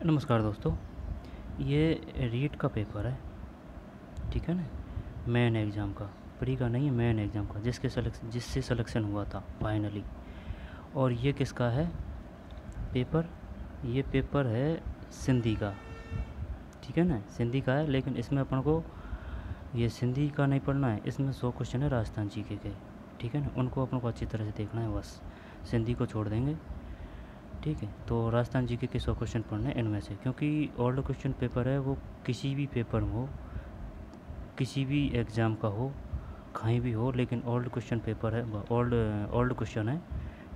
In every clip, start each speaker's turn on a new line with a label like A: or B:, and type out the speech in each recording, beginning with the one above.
A: नमस्कार दोस्तों। ये रीट का पेपर है, ठीक है ना। मेन एग्ज़ाम का, प्री का नहीं है, मेन एग्ज़ाम का, जिससे सिलेक्शन हुआ था फाइनली। और ये किसका है पेपर? ये पेपर है सिंधी का, ठीक है ना। सिंधी का है, लेकिन इसमें अपन को ये सिंधी का नहीं पढ़ना है। इसमें 100 क्वेश्चन है राजस्थान जीके के, ठीक है ना। उनको अपन को अच्छी तरह से देखना है, बस सिंधी को छोड़ देंगे, ठीक है। तो राजस्थान जीके के 100 क्वेश्चन पढ़ने हैं इनमें से, क्योंकि ओल्ड क्वेश्चन पेपर है वो, किसी भी पेपर में हो, किसी भी एग्ज़ाम का हो, कहीं भी हो, लेकिन ओल्ड क्वेश्चन पेपर है, ओल्ड ओल्ड क्वेश्चन है,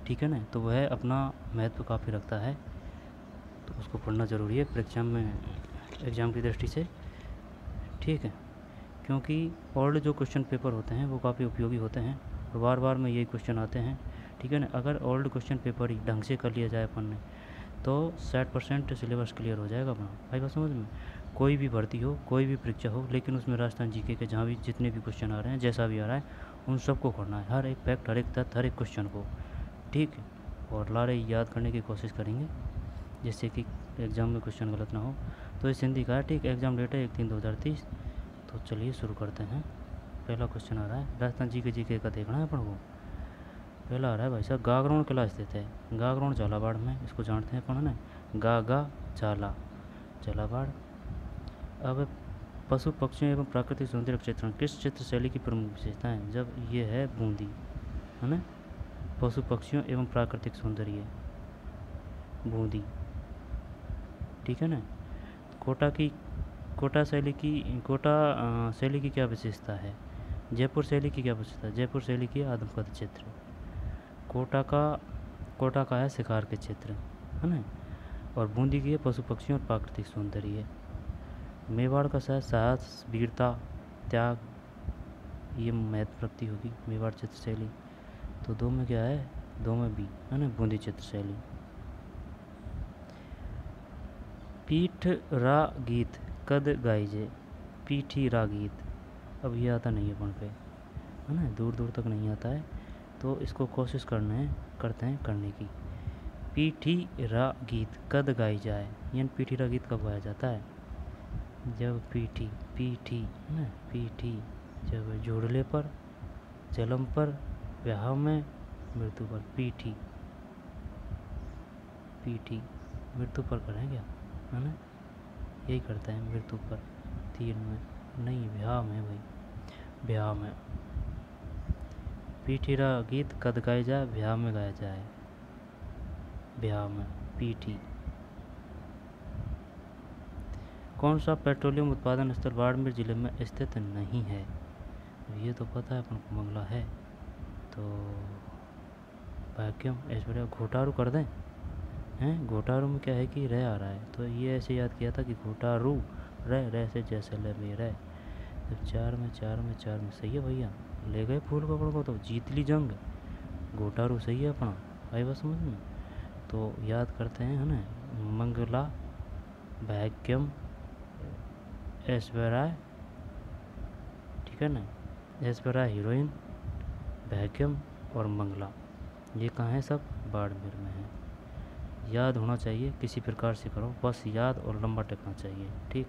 A: ठीक है ना। तो वह अपना महत्व काफ़ी रखता है, तो उसको पढ़ना ज़रूरी है परीक्षा में, एग्ज़ाम की दृष्टि से, ठीक है। क्योंकि ओल्ड जो क्वेश्चन पेपर होते हैं वो काफ़ी उपयोगी होते हैं, और बार बार में यही क्वेश्चन आते हैं, ठीक है ना। अगर ओल्ड क्वेश्चन पेपर ही ढंग से कर लिया जाए अपन ने, तो 60% सिलेबस क्लियर हो जाएगा अपना। भाई बात समझ में? कोई भी भर्ती हो, कोई भी परीक्षा हो, लेकिन उसमें राजस्थान जीके के जहाँ भी जितने भी क्वेश्चन आ रहे हैं, जैसा भी आ रहा है, उन सबको करना है, हर एक फैक्ट, हर एक तथ्य, हर एक क्वेश्चन को, ठीक है। और लारे याद करने की कोशिश करेंगे, जिससे कि एग्ज़ाम में क्वेश्चन गलत ना हो। तो इस हिंदी का है, ठीक। एग्ज़ाम डेट है 1/3/2030। तो चलिए शुरू करते हैं। पहला क्वेश्चन आ रहा है, राजस्थान जीके का देखना है अपन को। पहला आ रहा है भाई साहब, गागरोन किला स्थित है। गागरोन झालावाड़ में, इसको जानते हैं अपन, है ना। झालावाड़। अब पशु पक्षियों एवं प्राकृतिक सौंदर्य क्षेत्रण किस चित्र शैली की प्रमुख विशेषताएं? जब ये है बूंदी, है ना। पशु पक्षियों एवं प्राकृतिक सौंदर्य, बूंदी, ठीक है ना। कोटा की कोटा शैली की क्या विशेषता है? जयपुर शैली की क्या विशेषता है? जयपुर शैली की आदमकद चित्र। कोटा का है शिकार के चित्र, है ना। और बूंदी की है पशु पक्षियों और प्राकृतिक सौंदर्य। मेवाड़ का शायद साहस, वीरता, त्याग, ये महत्व रखती होगी मेवाड़ चित्र शैली। तो दो में क्या है? दो में बी, है ना, बूंदी चित्र शैली। पीठ रा गीत कद गाइजे। पीठी रा गीत, अब ये आता नहीं है अपन पे, है ना, दूर दूर तक नहीं आता है, तो इसको कोशिश करते हैं करने की। पीठी रा गीत कद गाई जाए, यानी पीठी रा गीत कब गाया जाता है? जब पीठी, है ना, पीठी, जब जोड़ले पर, जलम पर, ब्याह में, मृत्यु पर। पीठी मृत्यु पर करें क्या, है ना, यही करते हैं मृत्यु पर। 3 में नहीं, ब्याह में भाई, ब्याह में। पीठीरा गीत कद गाया जाए, ब्याह में गाया जाए, ब्याह में, पीठी। कौन सा पेट्रोलियम उत्पादन स्थल बाड़मेर जिले में स्थित नहीं है? ये तो पता है अपन को, मंगला है। तो वैक्यूम, ऐश्वर्या, घोटारू कर दें हैं। घोटारू में क्या है कि रह आ रहा है, तो ये ऐसे याद किया था कि घोटारू, रह से जैसे ले रह। जब 4 में सही है भैया, ले गए फूल कपड़ को, तो जीत ली जंग। घोटारू सही है अपना, आई बात समझ में। तो याद करते हैं, है ना, मंगला, वैक्यूम, ऐश्वर्या, ठीक है ना, ऐश्वर्या हीरोइन, वैक्यूम और मंगला, ये कहाँ है? सब बाड़मेर में है। याद होना चाहिए, किसी प्रकार से करो, बस याद और लंबा टिकना चाहिए, ठीक।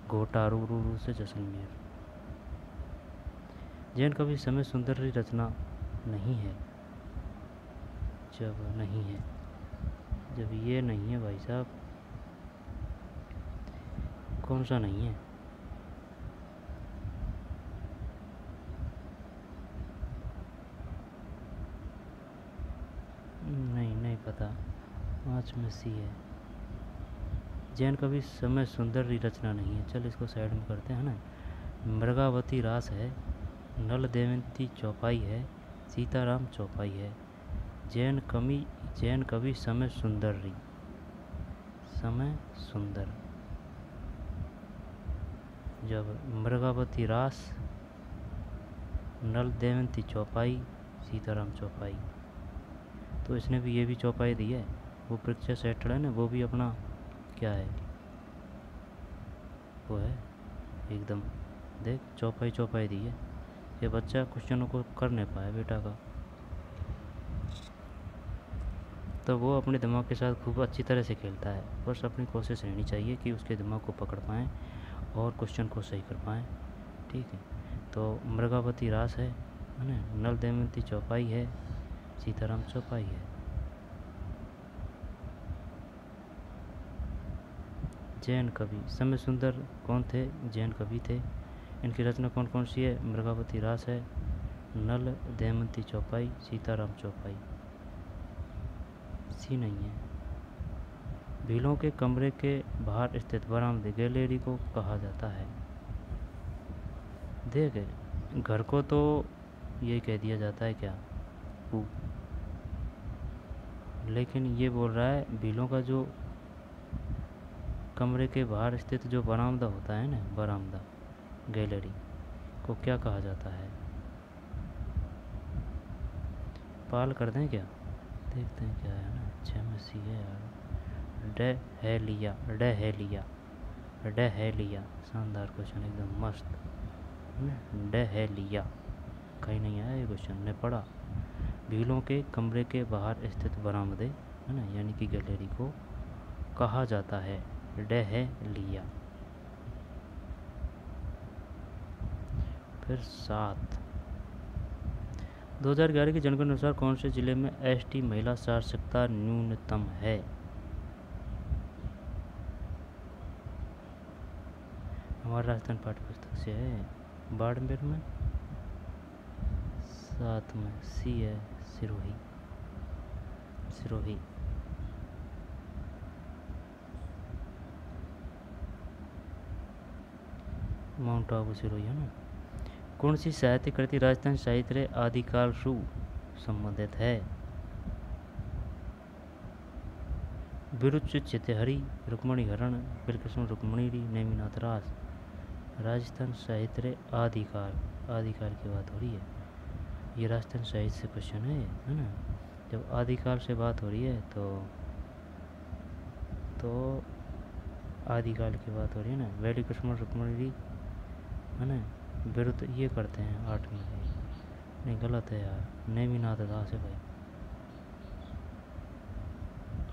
A: घोटारू रू से जैसलमेर। जैन कवि समय सुंदरी रचना नहीं है। जब नहीं है, जब ये नहीं है भाई साहब, कौन सा नहीं है? नहीं पता, 5 में सी है। जैन कवि समय सुंदरी रचना नहीं है, चल इसको साइड में करते हैं ना। मृगावती रास है, नल देवंती चौपाई है, सीताराम चौपाई है। जैन कवि समय सुंदर, जब मृगावती रास, नल देवंती चौपाई, सीताराम चौपाई। तो इसने भी ये भी चौपाई दी है, वो परीक्षा सेटर है ना, वो भी अपना क्या है, वो है एकदम, देख चौपाई दी है। ये बच्चा क्वेश्चनों को कर नहीं पाया बेटा का। तो वो अपने दिमाग के साथ खूब अच्छी तरह से खेलता है। बस अपनी कोशिश रहनी चाहिए कि उसके दिमाग को पकड़ पाएँ और क्वेश्चन को सही कर पाएँ। ठीक है, तो मृगावती रास है ना, नल दमयंती चौपाई है, सीताराम चौपाई है। जैन कवि समय सुंदर कौन थे? जैन कवि थे। इनकी रचना कौन कौन सी है? मृगावती रास है, नल दमयंती चौपाई, सीताराम चौपाई। सी नहीं है। भीलों के कमरे के बाहर स्थित बरामदे गैलरी को कहा जाता है। देख, घर को तो ये कह दिया जाता है क्या, ऊ, लेकिन ये बोल रहा है भीलों का जो कमरे के बाहर स्थित जो बरामदा होता है ना, बरामदा गैलरी को क्या कहा जाता है? पाल कर दें क्या? देखते हैं क्या है ना। 6 में सी है यार। डहेलिया, डहेलिया, डहेलिया, शानदार क्वेश्चन, एकदम मस्त। डहेलिया कहीं नहीं आया ये क्वेश्चन, ने पढ़ा। भीलों के कमरे के बाहर स्थित बरामदे है ना, यानी कि गैलरी को कहा जाता है डहेलिया। फिर 7, 2011 की जनगणना के अनुसार कौन से जिले में एसटी महिला साक्षरता न्यूनतम है? हमारा राजस्थान पाठ्य पुस्तक से है, बाड़मेर में। 7 में सी है, सिरोही, सिरोही। माउंट आबू सिरोही है ना। कौन सी साहित्य कृति राजस्थान साहित्य आदिकाल से संबंधित है? विरुच्च चितहरी, रुक्मणी हरण, बिलकृष्ण रुक्मणी, नेमिनाथ रास। राजस्थान साहित्य आदिकाल, आदिकाल की बात हो रही है। ये राजस्थान साहित्य से क्वेश्चन है ना। जब आदिकाल से बात हो रही है तो आदिकाल की बात हो रही है ना। वैली कृष्ण रुक्मणी है ना, विरुद्ध ये करते हैं 8 में। नहीं, गलत है यार, नेमिनाथ दास है भाई।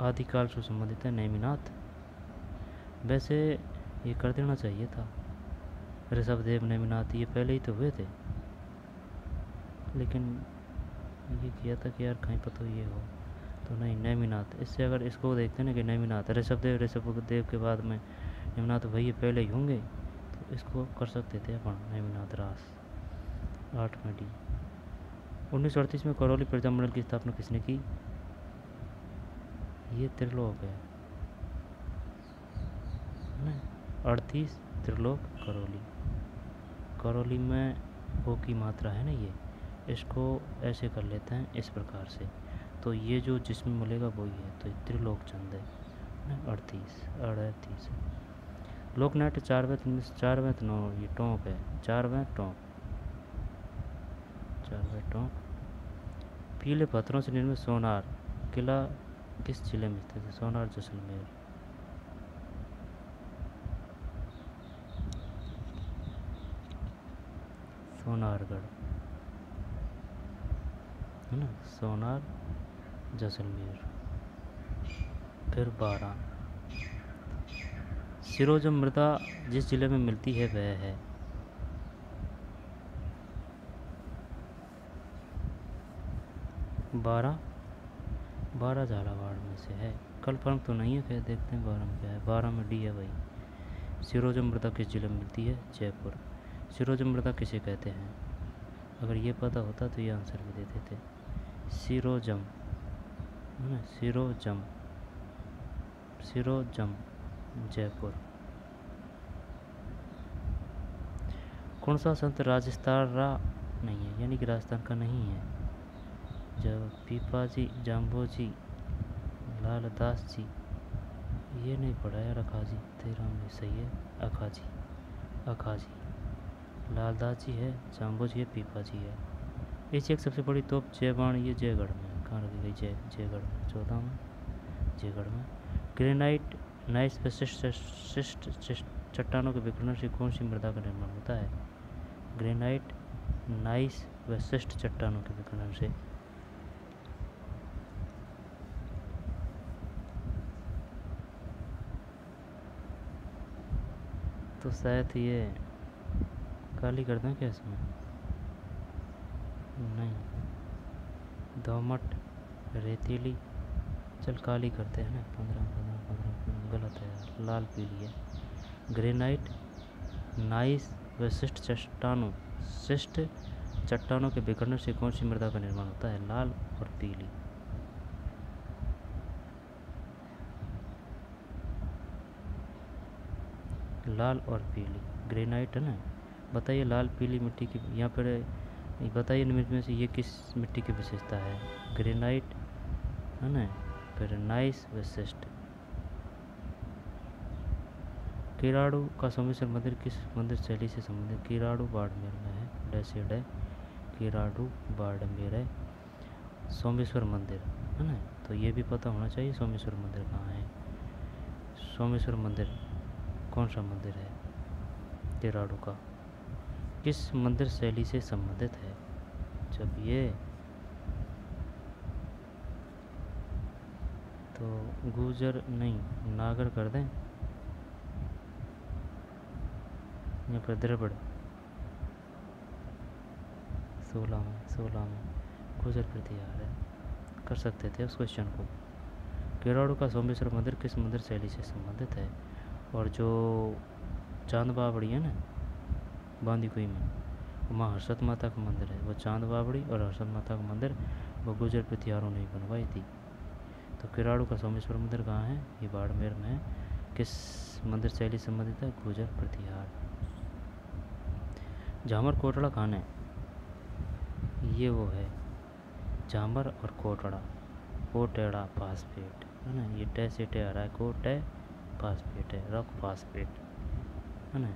A: आदिकाल से संबंधित है नेमिनाथ। वैसे ये कर देना चाहिए था, ऋषभदेव नेमिनाथ ये पहले ही तो हुए थे, लेकिन ये किया था कि यार कहीं पता ये हो तो नहीं, नेमिनाथ। इससे अगर इसको देखते ना कि नेमिनाथ, ऋषभदेव के बाद में नेमिनाथ भैया पहले ही होंगे, तो इसको कर सकते थे अपन, नेमिनाथ रास। 8 में डी। 1938 में करौली प्रजामंडल की स्थापना किसने की? ये त्रिलोक है ना। 38 त्रिलोक करौली। करौली में ओ की मात्रा है ना, ये इसको ऐसे कर लेते हैं इस प्रकार से, तो ये जो जिसमें मिलेगा वही है, तो त्रिलोक चंद है ना। 38 लोकनाट्य 4वें 9, ये टोंक है, 4वें टोंक, 4वें टोंक। पीले पत्थरों से निर्मित सोनार किला किस जिले में स्थित है? सोनार जैसलमेर। सोनारगढ़ है ना, सोनार जैसलमेर। फिर 12, सिरोजम मृदा जिस जिले में मिलती है वह है? बारह झालावाड़ में से है। कन्फर्म तो नहीं है, फिर देखते हैं 12 में क्या है। 12 में डी है भाई। सिरोजम मृदा किस जिले में मिलती है? जयपुर। सिरोजम मृदा किसे कहते हैं? अगर ये पता होता तो ये आंसर भी देते थे। सिरोजम है ना, सिरोजम, सिरोजम जयपुर। कौन सा संत राजस्थान नहीं है, यानी कि राजस्थान का नहीं है? जब पीपाजी, जाम्बोजी, लालदास जी, ये नहीं पढ़ा यार। अखाजी, 13 में सही है, अखाजी, अखाजी। लालदास जी है, जाम्बोजी है, पीपाजी है। एशिया की सबसे बड़ी तोप जयबाण, ये जयगढ़ में कहाँ रखी गई? जयगढ़ में, 14 में जयगढ़ में। ग्रेनाइट नाइस विशिष्ट चट्टानों के विखंडन से कौन सी मृदा का निर्माण होता है? ग्रेनाइट नाइस विशिष्ट चट्टानों के विखंडन से तो शायद ये काली कर दें क्या इसमें? नहीं, दोमट रेतीली, चल काली करते हैं ना। 15 गलत है यार, लाल पीली है। ग्रेनाइट नाइस विशिष्ट चट्टानों के बिखरने से कौन सी मृदा का निर्माण होता है? लाल और पीली। लाल और पीली ग्रेनाइट है ना। बताइए लाल पीली मिट्टी की यहाँ पर बताइए निम्न में से ये किस मिट्टी की विशेषता है? ग्रेनाइट है ना, फिर नाइस विशिष्ट। किराड़ू का सोमेश्वर मंदिर किस मंदिर शैली से संबंधित? किराड़ू बाड़मेर में है, डेसिड है। किराड़ू बाड़मेर है। सोमेश्वर मंदिर है ना, तो ये भी पता होना चाहिए सोमेश्वर मंदिर कहाँ है। सोमेश्वर मंदिर कौन सा मंदिर है? किराड़ू का किस मंदिर शैली से संबंधित है? जब ये तो गुजर नहीं, नागर कर दें या फिर द्रविड़। 16 में गुजर प्रतिहार है, कर सकते थे उस क्वेश्चन को। किराड़ू का सोमेश्वर मंदिर किस मंदिर शैली से संबंधित है? और जो चांद बावड़ी है ना बांदीकुई में, वहाँ हर्षद माता का मंदिर है। वो चांद बावड़ी और हर्षद माता का मंदिर वो गुजर प्रतिहारों ने बनवाई थी। तो किराड़ू का सोमेश्वर मंदिर कहाँ है? ये बाड़मेर में है। किस मंदिर शैली संबंधित है? गुजर प्रतिहार। झामर कोटड़ा कहाँ है? ये वो है झामर और कोटड़ा, कोटेड़ा फास्फेट है ना। ये टे से टे आ रहा है, कोटे फास्फेट है, रॉक फास्फेट है ना।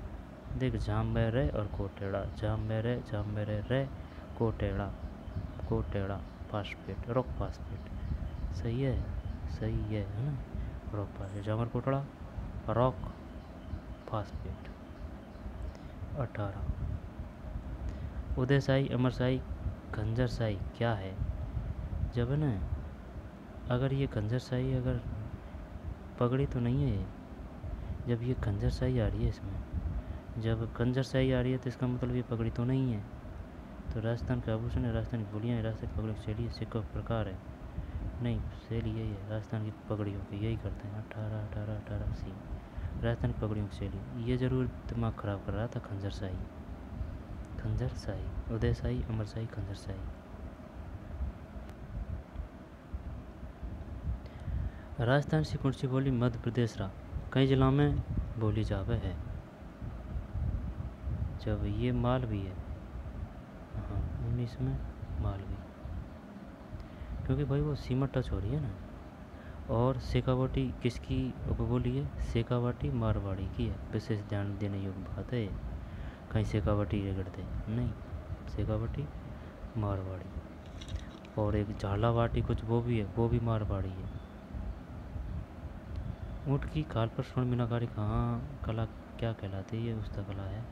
A: देख झामर और कोटेड़ा, झामर रे कोटेड़ा फास्फेट, रॉक फास्फेट। सही है, सही है ना। Rock phosphate, झामर Kotra rock phosphate. 18 उदयशाही अमरशाही खंजरशाही क्या है? जब है ना, अगर ये खंजरशाही अगर पगड़ी तो नहीं है ये, जब ये खंजरशाही आ रही है इसमें, जब खंजरशाही आ रही है तो इसका मतलब ये पगड़ी तो नहीं है। तो राजस्थान के आभूषण है, राजस्थान की बोलियाँ है, राजस्थान की पगड़ी की शैली है, सिक्का प्रकार है। नहीं, शैली यही है राजस्थान की पगड़ियों की, यही करते हैं। 18 सी राजस्थान की पगड़ियों की शैली। ये ज़रूर दिमाग ख़राब कर रहा था। खंजरशाही उदयशाही अमरशाही खंजरशाही। राजस्थान से कौन सी बोली मध्य प्रदेश रहा कई जिलों में बोली जावे है? जब ये मालवी है, हाँ 19 में मालवी, क्योंकि भाई वो सीमा टच हो रही है ना। और शेखावाटी किसकी उपबोली है? शेखावाटी मारवाड़ी की है। विशेष ध्यान देने योग्य बात है। कहीं शेखावाटी रगड़ते नहीं, शेखावाटी मारवाड़ी। और एक झालावाटी कुछ वो भी है, वो भी मारवाड़ी है। ऊँट की खाल पर स्वर्ण मीनाकारी कहाँ कला क्या कहलाती है? ये उसका कला है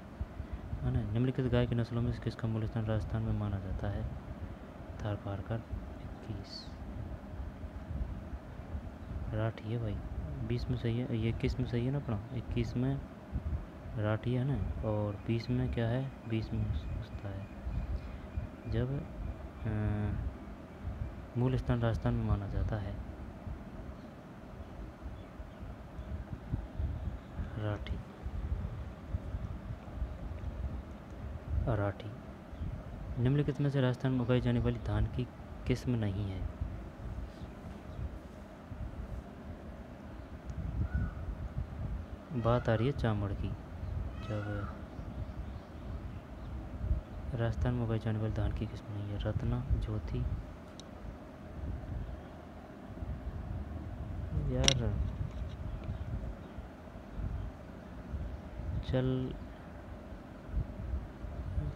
A: ना। निम्नलिखित गाय की नस्लों में से किसका मूल स्थान राजस्थान में माना जाता है? थारपारकर 21 राठी है भाई। 20 में सही है, ये 21 में सही है ना अपना। 21 में राठी है ना, और 20 में क्या है? 20 में उसका है जब मूल स्थान राजस्थान में माना जाता है। राठी अराठी। निम्नलिखित में से राजस्थान में उगाई जाने वाली धान की किस्म नहीं है? बात आ रही है चामड़ की। जब राजस्थान में उगाई जाने वाली धान की किस्म नहीं है? रत्ना, ज्योति। यार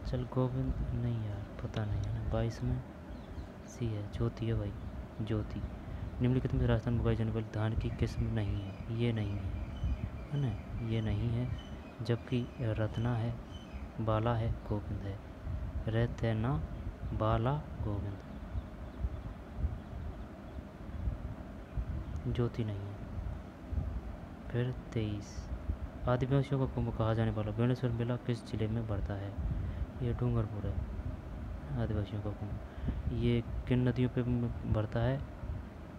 A: चल गोविंद नहीं यार, पता नहीं है ना। 22 में सी है, ज्योति है भाई, ज्योति। निम्नलिखित में राजस्थान में उगाई जाने वाली धान की किस्म नहीं है? ये नहीं है ना, ये नहीं है। जबकि रत्ना है, बाला है, गोविंद है। रत्ना, बाला, गोविंद, ज्योति नहीं है। फिर 23 आदिवासियों का कुंभ कहा जाने वाला बेणेश्वर मेला किस जिले में बढ़ता है? ये डूंगरपुर है आदिवासियों का कुंभ। ये किन नदियों पे बढ़ता है?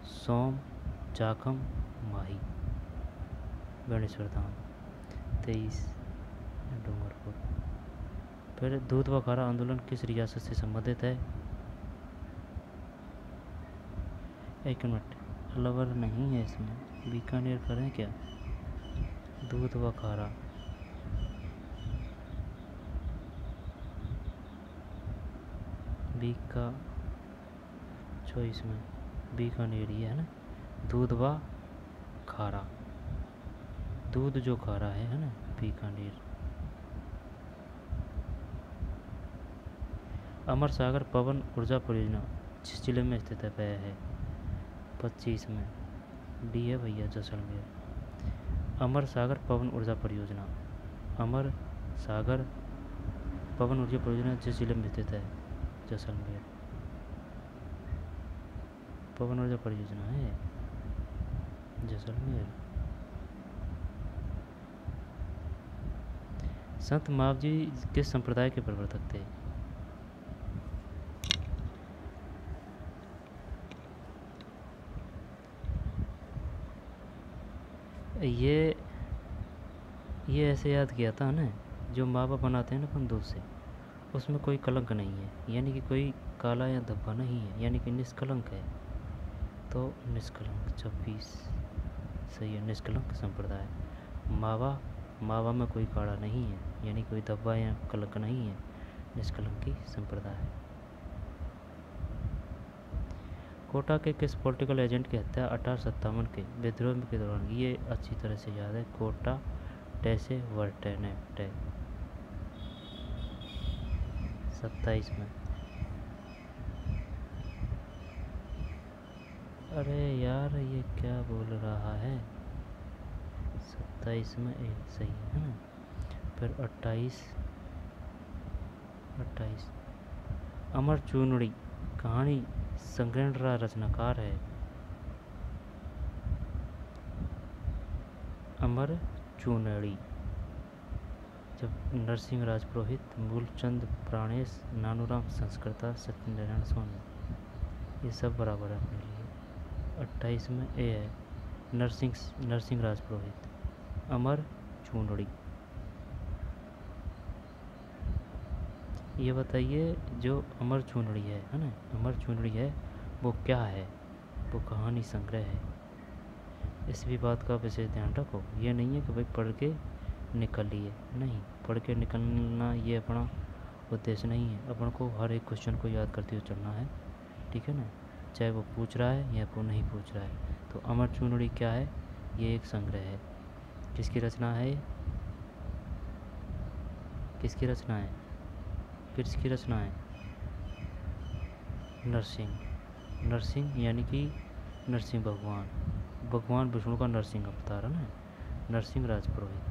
A: सोम, चाकम, माही। बेणेश्वर धाम 23 डूंगरपुर। फिर दूध व खारा आंदोलन किस रियासत से संबंधित है? एक मिनट, अलवर नहीं है इसमें, बीकानेर करें क्या? दूध व खारा बीका चॉइस में बीकानेर ही है ना। दूध व खारा, दूध जो खारा है ना, बीकानेर। अमर सागर पवन ऊर्जा परियोजना जिस जिले में स्थित है 25 में। डी है भैया, जैसलमेर। अमर सागर पवन ऊर्जा परियोजना, अमर सागर पवन ऊर्जा परियोजना जिस जिले में स्थित है? जैसलमेर। पवन ऊर्जा परियोजना है जैसलमेर। संत महावीर जी किस संप्रदाय के प्रवर्तक थे? ये ऐसे याद किया था ना, जो माँ बाप बनाते हैं ना अपन दूध से, उसमें कोई कलंक नहीं है, यानी कि कोई काला या धब्बा नहीं है, यानी कि निष्कलंक है। तो निष्कलंक 26 सही है, निष्कलंक संप्रदाय। मावा में कोई काड़ा नहीं है, यानी कोई धब्बा या कलंक नहीं है, निष्कलंकी संप्रदाय। कोटा के किस पॉलिटिकल एजेंट की हत्या 1857 के विद्रोह के दौरान? ये अच्छी तरह से याद है, कोटा टैसे वर्टेनेट 27 में। अरे यार ये क्या बोल रहा है, 27 में ए सही है ना। फिर 28 अमर चूनड़ी कहानी संग्रहण का रचनाकार है? अमर चूनड़ी। जब नरसिंह राजपुरोहित, मूलचंद प्राणेश, नानूराम संस्कृता, सत्यनारायण स्वामी, ये सब बराबर है अपने लिए। 28 में ए है, नरसिंह राजपुरोहित। अमर चूनड़ी। ये बताइए, जो अमर चूनड़ी है ना, अमर चूनड़ी है वो क्या है? वो कहानी संग्रह है। इस भी बात का विशेष ध्यान रखो, ये नहीं है कि भाई पढ़ के निकलिए, नहीं, पढ़ के निकलना ये अपना उद्देश्य नहीं है। अपन को हर एक क्वेश्चन को याद करते हुए चलना है, ठीक है ना, चाहे वो पूछ रहा है या वो नहीं पूछ रहा है। तो अमर चूनड़ी क्या है? ये एक संग्रह है। किसकी रचना है? किसकी रचना है? किसकी रचना है? नरसिंह यानी कि नरसिंह भगवान विष्णु का नरसिंह अवतार है ना, नरसिंह राजपुरोहित।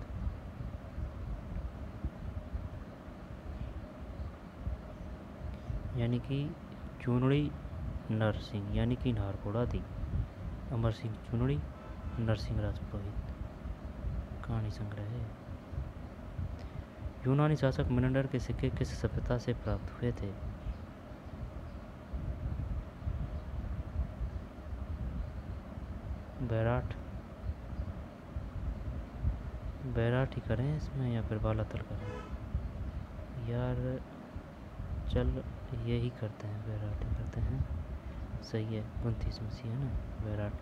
A: यानी कि चूनड़ी नरसिंह, यानी कि नारकोड़ा दी। अमर सिंह चूनड़ी, नरसिंह राजपुरोहित, कहानी संग्रह है। यूनानी शासक मिनेंडर के सिक्के किस सभ्यता से प्राप्त हुए थे? बैराट ही करें इसमें या फिर बालातल करें? यार चल यही करते हैं, बैराट ही करते हैं, सही है। 29 मसीह है ना बैराट।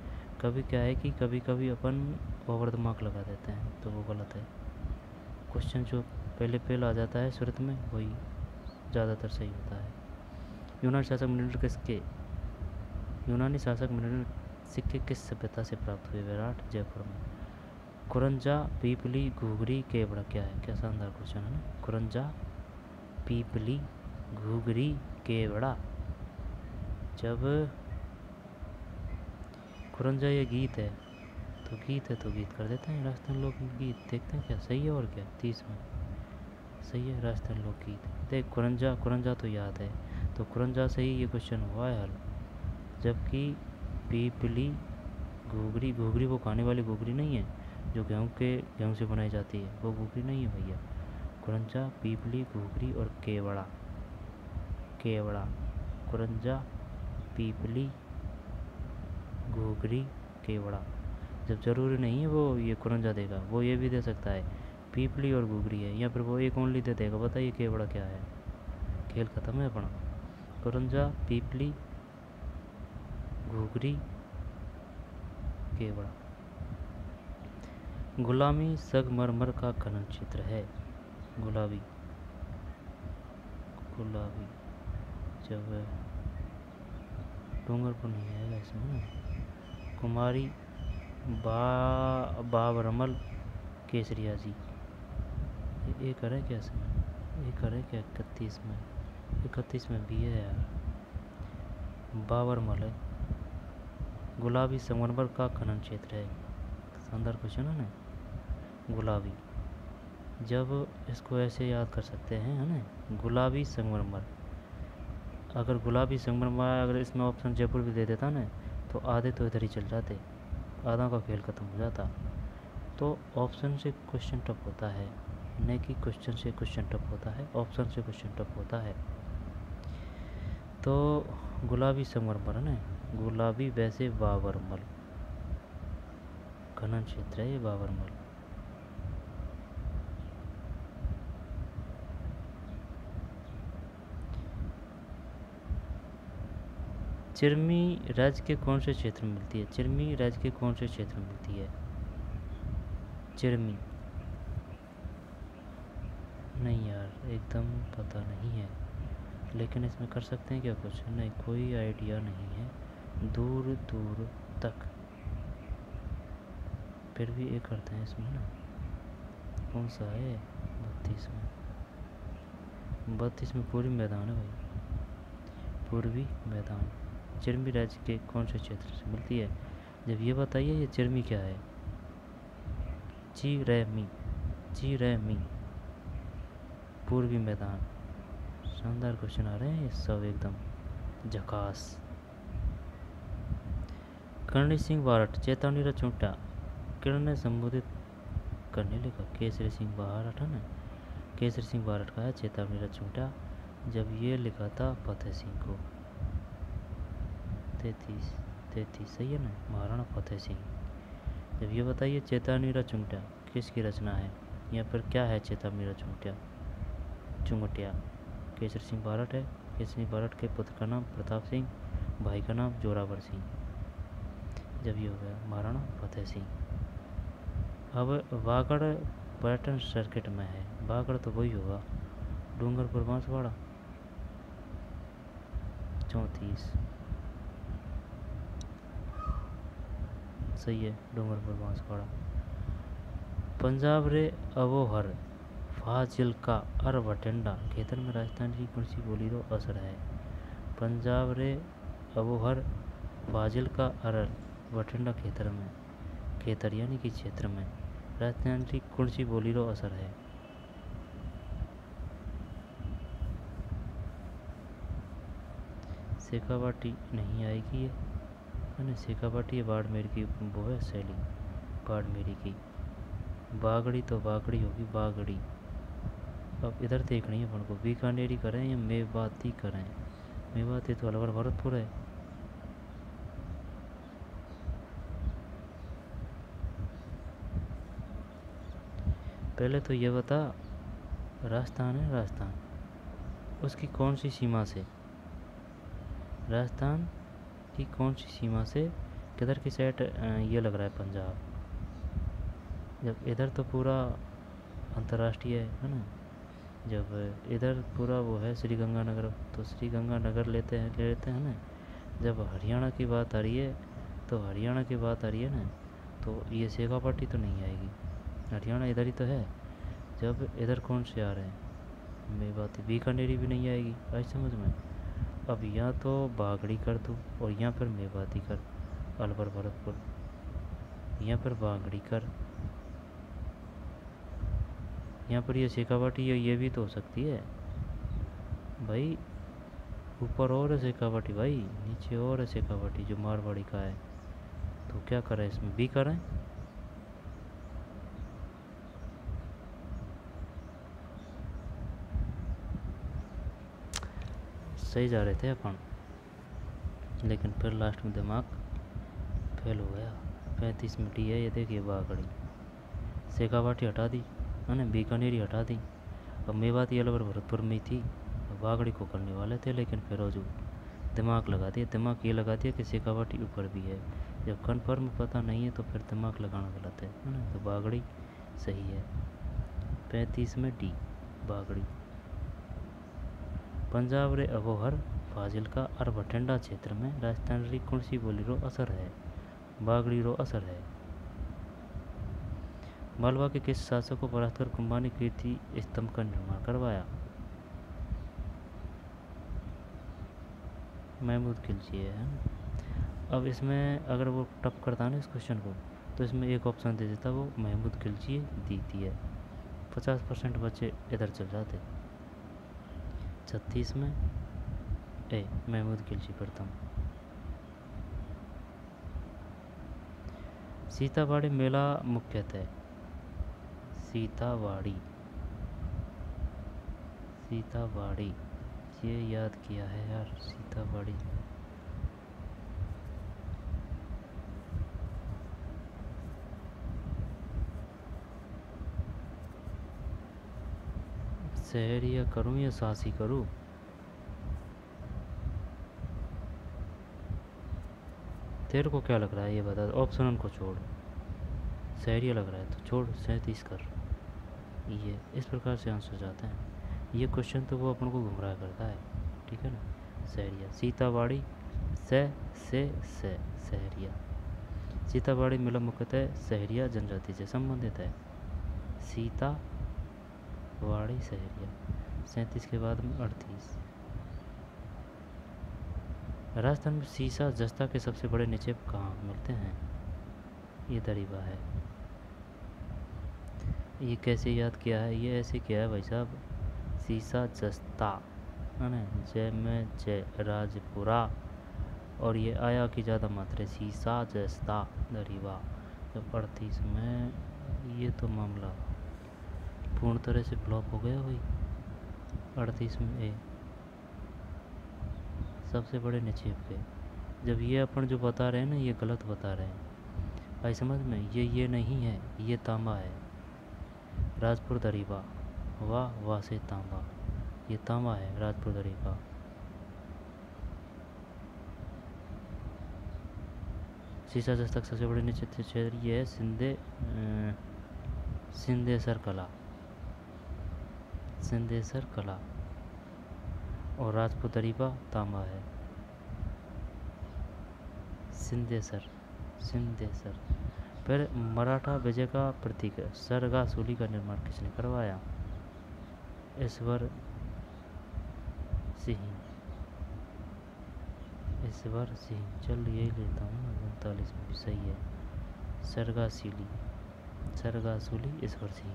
A: कभी क्या है कि कभी कभी अपन ओवर द मार्क लगा देते हैं, तो वो गलत है। क्वेश्चन जो पहले आ जाता है सूरत में, वही ज़्यादातर सही होता है। यूनानी शासक मिनेंडर सिक्के किस सभ्यता से प्राप्त हुए? बैराट, जयपुर में। कुरंजा, पीपली, घुघरी, केवड़ा क्या है? क्या शानदार क्वेश्चन है ना। कुरंजा, पीपली, घुघरी, केवड़ा। जब कुरंजा ये गीत है तो गीत कर देते हैं, राजस्थान लोकगीत देखते हैं क्या? सही है। और क्या 30 में सही है, राजस्थान लोकगीत। देख कुरंजा तो याद है, तो कुरंजा से ही ये क्वेश्चन हुआ है हल। जबकि पीपली, घुघरी वो खाने वाली घुघरी नहीं है, जो गेहूँ से बनाई जाती है, वो घुघरी नहीं है भैया। कुरंजा, पीपली, घुघरी और केवड़ा। केवड़ा, कुरंजा, पीपली, घुघरी, केवड़ा। जब ज़रूरी नहीं है वो ये कुरंजा देगा, वो ये भी दे सकता है पीपली और घुघरी है, या फिर वो एक ओनली दे देगा। बताइए केवड़ा क्या है? खेल ख़त्म है अपना। कुरंजा, पीपली, घुघरी, केवड़ा। गुलामी संगमरमर का खनन क्षेत्र है। गुलाबी, गुलाबी जब डूंगरपुर नहीं आएगा इसमें ना। कुमारी, बाबरमल, केसरिया जी। ये करे क्या इसमें? ये करे क्या 31 में? 31 में भी है यार। बाबरमल है। गुलाबी संगमरमर का खनन क्षेत्र है। शानदार क्वेश्चन है ना। गुलाबी, जब इसको ऐसे याद कर सकते हैं, है ना, गुलाबी संगमरमर। अगर गुलाबी संगमरमर, अगर इसमें ऑप्शन जयपुर भी दे देता ना, तो आधे तो इधर ही चल जाते, आधा का खेल खत्म हो जाता। तो ऑप्शन से क्वेश्चन टफ होता है, नहीं कि क्वेश्चन से क्वेश्चन टफ होता है, ऑप्शन से क्वेश्चन टफ होता है। तो गुलाबी संगमरमर है ना, गुलाबी वैसे बाबरमल खनन क्षेत्र है ये बाबरमल। चिरमी राज्य के कौन से क्षेत्र में मिलती है? चिरमी राज्य के कौन से क्षेत्र में मिलती है? चिरमी, नहीं यार एकदम पता नहीं है, लेकिन इसमें कर सकते हैं क्या कुछ? नहीं, कोई आइडिया नहीं है दूर दूर तक। फिर भी एक करते हैं इसमें ना। कौन सा है? 32 में। 32 में पूर्वी मैदान है भाई, पूर्वी मैदान। चिरमी राज्य के कौन से क्षेत्र से मिलती है? जब ये बताइए ये चिरमी क्या है? चिरमी, चिरमी, पूर्वी मैदान। शानदार क्वेश्चन आ रहे हैं ये सब, एकदम झकास। करणी सिंह बारठ, चेतावनी र चूंटा किरण ने संबोधित करने लगा। केसरी सिंह बारठ है ना, केसरी सिंह बारठ का है चेतावनी र चूंटा, जब ये लिखा था फतेह सिंह को। 33 सही है ना, महाराणा फतेह सिंह। जब ये बताइए चेतावनी र चुंगटा किसकी रचना है, या फिर क्या है चेतावनी र चुंगटिया? केसरी सिंह बारठ है। केसरी सिंह बारठ के पुत्र का नाम प्रताप सिंह, भाई का नाम जोरावर सिंह। जब ये हो गया महाराणा फतेह सिंह। अब वागड़ पर्यटन सर्किट में है, वागड़ तो वही होगा डूंगरपुर बांसवाड़ा। 34 सही है, डूंगरपुर बांसवाड़ा। पंजाब रे अबोहर फाजिल्का अर भटिंडा खेतर में राजस्थान की कौन सी बोली रो असर है? पंजाब रे अबोहर फाजिल्का अर भटिंडा खेतर में, खेतर यानी कि क्षेत्र में राजस्थान की कौन सी बोली रो असर है? शेखावाटी नहीं आएगी ये, है ना, शेखावाटी है बाड़मेर की, वो है शैली बाड़मेरी की। बागड़ी तो बागड़ी होगी, बागड़ी। अब इधर देखनी है अपन को, बीकानेरी करें या मेवाती करें? मेवाती तो अलवर भरतपुर है। पहले तो ये बता, राजस्थान है, राजस्थान उसकी कौन सी सीमा से, राजस्थान की कौन सी सीमा से किधर की साइड ये लग रहा है पंजाब? जब इधर तो पूरा अंतर्राष्ट्रीय है ना, जब इधर पूरा वो है श्री गंगानगर, तो श्री गंगानगर लेते हैं ना। जब हरियाणा की बात आ रही है, तो हरियाणा की बात आ रही है ना, तो ये शेखावाटी तो नहीं आएगी, हरियाणा इधर ही तो है। जब इधर कौन से आ रहे हैं, मेवाती, बीकानेरी भी नहीं आएगी, आज समझ में। अब यहाँ तो बागड़ी कर दूँ और यहाँ पर मेवाती कर, अलवर भरतपुर, यहाँ पर बागड़ी कर, यहाँ पर ये शेखावाटी ये भी तो हो सकती है भाई। ऊपर और है शेखावाटी भाई, नीचे और है शेखावाटी जो मारवाड़ी का है। तो क्या करें इसमें, बी करें? सही जा रहे थे अपन, लेकिन फिर लास्ट में दिमाग फेल हो गया। 35 में डी है, ये देखिए बागड़ी, शेखावाटी हटा दी, है ना, बीकानेरी हटा दी। अब मेवाती अलवर भरतपुर में ही थी, बागड़ी को करने वाले थे, लेकिन फिर जो दिमाग लगा दिया, दिमाग ये लगा दिया कि शेखावाटी ऊपर भी है। जब कन्फर्म पता नहीं है तो फिर दिमाग लगाना गलत है ना, तो बागड़ी सही है। 35 में डी बागड़ी। पंजाब रे अबोहर फाजिलका और भटिंडा क्षेत्र में राजस्थान री कुणसी बोली रो असर है, बागड़ी रो असर है। मालवा के किस शासक को परास्त कर कुंभानी कीर्ति स्तंभ का निर्माण करवाया? महमूद खिलजी है ना। अब इसमें अगर वो टप करता है ना इस क्वेश्चन को, तो इसमें एक ऑप्शन दे देता, वो महमूद खिलजी दी है। 50% बच्चे इधर चल जाते। 36 में ए महमूद खिलजी प्रथम। सीतावाड़ी मेला मुख्यतः सीतावाड़ी ये याद किया है यार, सीतावाड़ी। शहरिया करूं या सासी करूं? तेरे को क्या लग रहा है ये बता, ऑप्शन को छोड़। शहरिया लग रहा है तो छोड़, 37 कर। ये इस प्रकार से आंसर जाते हैं। ये क्वेश्चन तो वो अपन को गुमराह करता है, ठीक है ना। शहरिया, सीतावाड़ी से शहरिया। सीतावाड़ी मेला मुख्यतः शहरिया जनजाति से संबंधित है। सीतावाड़ी शहरिया। 37 के बाद में 38। राजस्थान में सीसा जस्ता के सबसे बड़े निक्षेप कहाँ मिलते हैं? ये दरीबा है। ये कैसे याद किया है? ये ऐसे किया है भाई साहब, सीसा जस्ता है ना, जय में जय राजपुरा, और ये आया की ज़्यादा मात्रा, सीसा जस्ता दरीबा। जब 38 में ये तो मामला पूर्ण तरह से फ्लॉप हो गया भाई। 38 में ए सबसे बड़े निक्षेप के, जब ये अपन जो बता रहे हैं ना ये गलत बता रहे हैं भाई, समझ में, ये नहीं है, ये तांबा है। राजपुर दरीबा, वाह से तांबा, ये तांबा है राजपुर दरीबा। सीसा जस्तक सबसे बड़े निश्चित क्षेत्र ये है सिंधेसर कला, और राजपूत दरीबा तांबा है। सिंधेसर। फिर मराठा विजय का प्रतीक है सरगासुली का निर्माण किसने करवाया? ईश्वर सिंह। चल यही लेता हूँ, 39 में भी सही है। सरगासुली ईश्वर सिंह।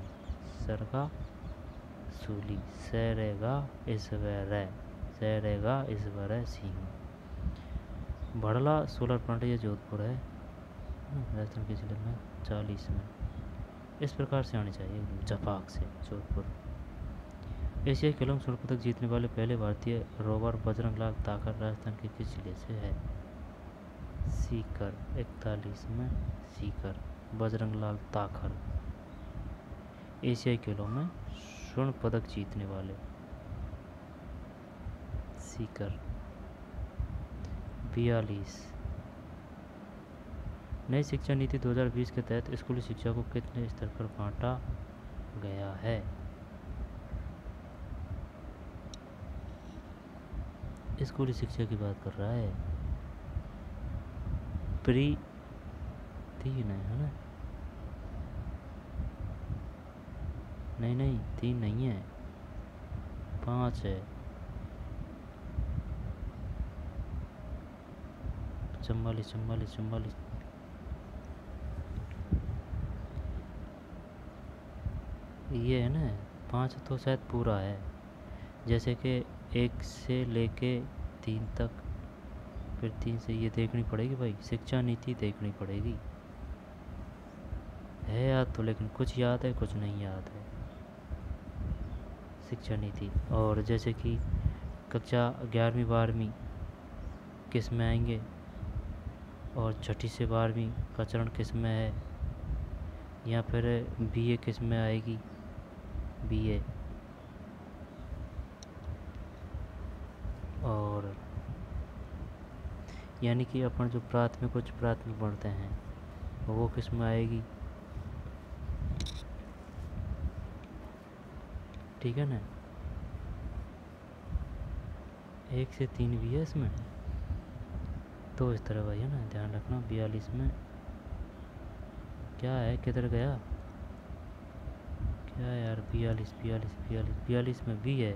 A: सरगासुली सरेगा ईश्वर सिंह। भड़ला सोलर प्लांट ये जोधपुर है, राजस्थान के जिले में। 40 में इस प्रकार से आनी चाहिए जपाक से जोधपुर। एशियाई खेलों में स्वर्ण पदक जीतने वाले पहले भारतीय रोवर बजरंग लाल ताकर राजस्थान के किस जिले से है? सीकर। 41 में सीकर, बजरंग लाल ताकर एशियाई खेलों में स्वर्ण पदक जीतने वाले। सीकर। 42 नई शिक्षा नीति 2020 के तहत स्कूली शिक्षा को कितने स्तर पर बांटा गया है? स्कूली शिक्षा की बात कर रहा है। प्री 3 है ना? नहीं 3 नहीं है, 5 है। 44 ये है ना, 5 तो शायद पूरा है, जैसे कि 1 से लेके 3 तक, फिर 3 से ये देखनी पड़ेगी भाई, शिक्षा नीति देखनी पड़ेगी। है याद तो, लेकिन कुछ याद है कुछ नहीं याद है शिक्षा नीति। और जैसे कि कक्षा 11वीं 12वीं किस में आएंगे, और छठी से 12वीं का चरण किस में है, या फिर बीए किस में आएगी, बीए। और यानी कि अपन जो प्राथमिक उच्च प्राथमिक पढ़ते हैं वो किस में आएगी, ठीक है ना। 1 से 3 भी है इसमें, तो इस तरह भाई है ना, ध्यान रखना। 42 में क्या है, किधर गया, क्या है यार, 42 42 42 42 में भी है,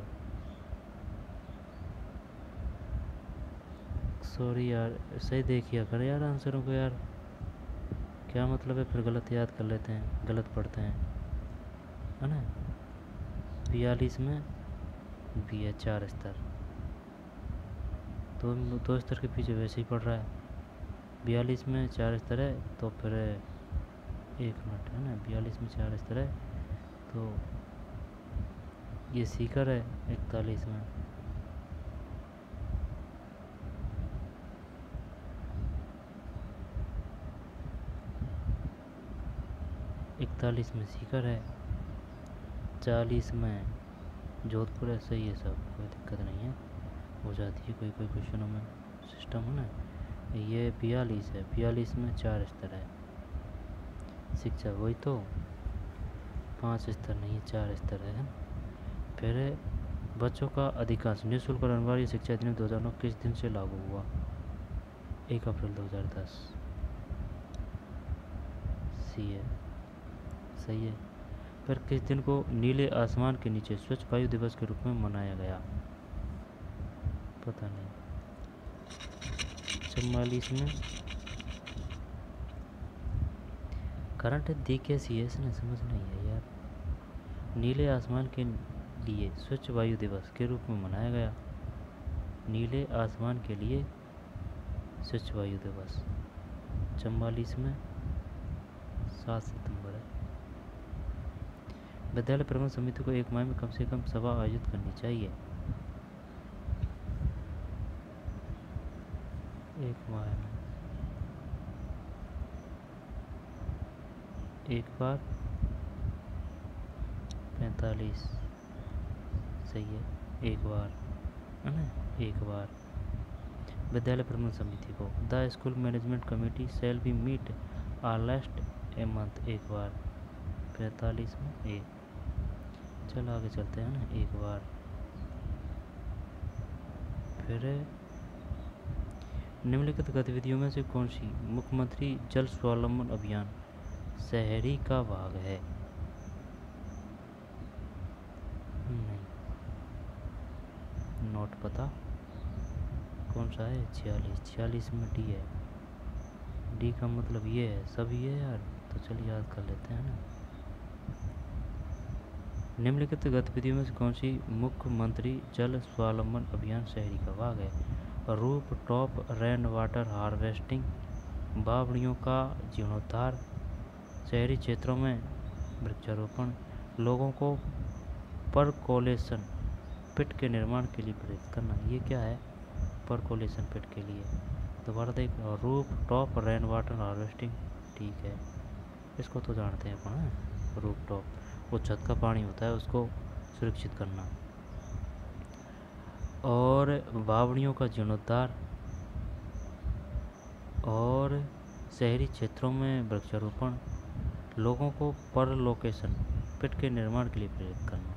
A: सॉरी यार, सही देखिए कर यार आंसरों को यार, क्या मतलब है, फिर गलत याद कर लेते हैं, गलत पढ़ते हैं, है ना। 42 में भी है 4 स्तर, तो 2 स्तर के पीछे वैसे ही पढ़ रहा है। 42 में 4 स्तर है, तो फिर 1 मिनट है ना, 42 में 4 स्तर है, तो ये सीकर है 41 में। इकतालीस में सीकर है, 40 में जोधपुर है, सही है सब, कोई दिक्कत नहीं है, हो जाती है कोई कोई क्वेश्चनों में, सिस्टम है ना। ये 42 है, 42 में 4 स्तर है, शिक्षा वही तो 5 स्तर नहीं है, 4 स्तर है। फिर बच्चों का अधिकांश निःशुल्क और अनिवार्य शिक्षा अधिनियम 2009 किस दिन से लागू हुआ, 1 अप्रैल 2010, सी है, सही है। फिर किस दिन को नीले आसमान के नीचे स्वच्छ वायु दिवस के रूप में मनाया गया, पता नहीं। 44 में करंट दी कैसी है, इसने समझ नहीं है यार। नीले आसमान के लिए स्वच्छ वायु दिवस के रूप में मनाया गया, नीले आसमान के लिए स्वच्छ वायु दिवस। 44 में 7 सितंबर है। विद्यालय प्रबंधन समिति को 1 माह में कम से कम सभा आयोजित करनी चाहिए, 1 माह में 1 बार 45, सही है, 1 बार है ना, 1 बार। विद्यालय प्रबंधन समिति को the school management committee shall be meet last a month, 1 बार 45 में 1। चलो आगे चलते हैं ना, 1 बार। फिर निम्नलिखित गतिविधियों में से कौन सी मुख्यमंत्री जल स्वावलंबन अभियान शहरी का भाग है, नहीं, नोट पता कौन सा है, 46 में डी है, डी का मतलब ये है, सब ये है यार, तो चलिए याद कर लेते हैं ना। निम्नलिखित गतिविधियों में से कौन सी मुख्यमंत्री जल स्वावलंबन अभियान शहरी का भाग है, rooftop rain water harvesting, बावड़ियों का जीर्णोद्धार, शहरी क्षेत्रों में वृक्षारोपण, लोगों को परकोलेशन पिट के निर्माण के लिए प्रेरित करना। ये क्या है, परकोलेशन पिट के लिए, दोबारा देख, roof top rain water harvesting, ठीक है, इसको तो जानते हैं अपन, रूफ टॉप, वो छत का पानी होता है उसको सुरक्षित करना, और बावड़ियों का जीर्णोद्धार, और शहरी क्षेत्रों में वृक्षारोपण, लोगों को परलोकेशन पिट के निर्माण के लिए प्रेरित करना।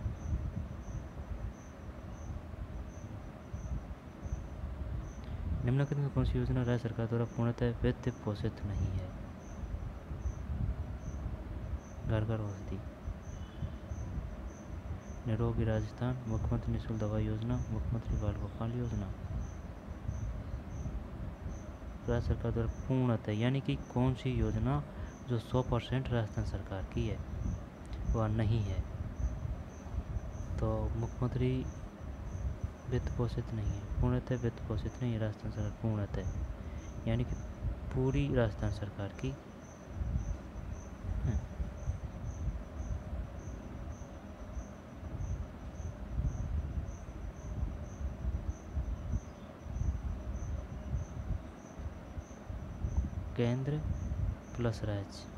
A: निम्नलिखित में कौन सी योजना राज्य सरकार द्वारा पूर्णतः वित्त पोषित नहीं है, घर घर औषधि, निरोगी राजस्थान, मुख्यमंत्री निःशुल्क दवा योजना, मुख्यमंत्री बाल गोपाल योजना। राज्य सरकार द्वारा पूर्णतः यानी कि कौन सी योजना जो 100% राजस्थान सरकार की है वह नहीं है, तो मुख्यमंत्री वित्त पोषित नहीं है, पूर्णतः वित्त पोषित नहीं है राजस्थान सरकार, पूर्णतः यानी कि पूरी राजस्थान सरकार की है। केंद्र प्लस राज्य।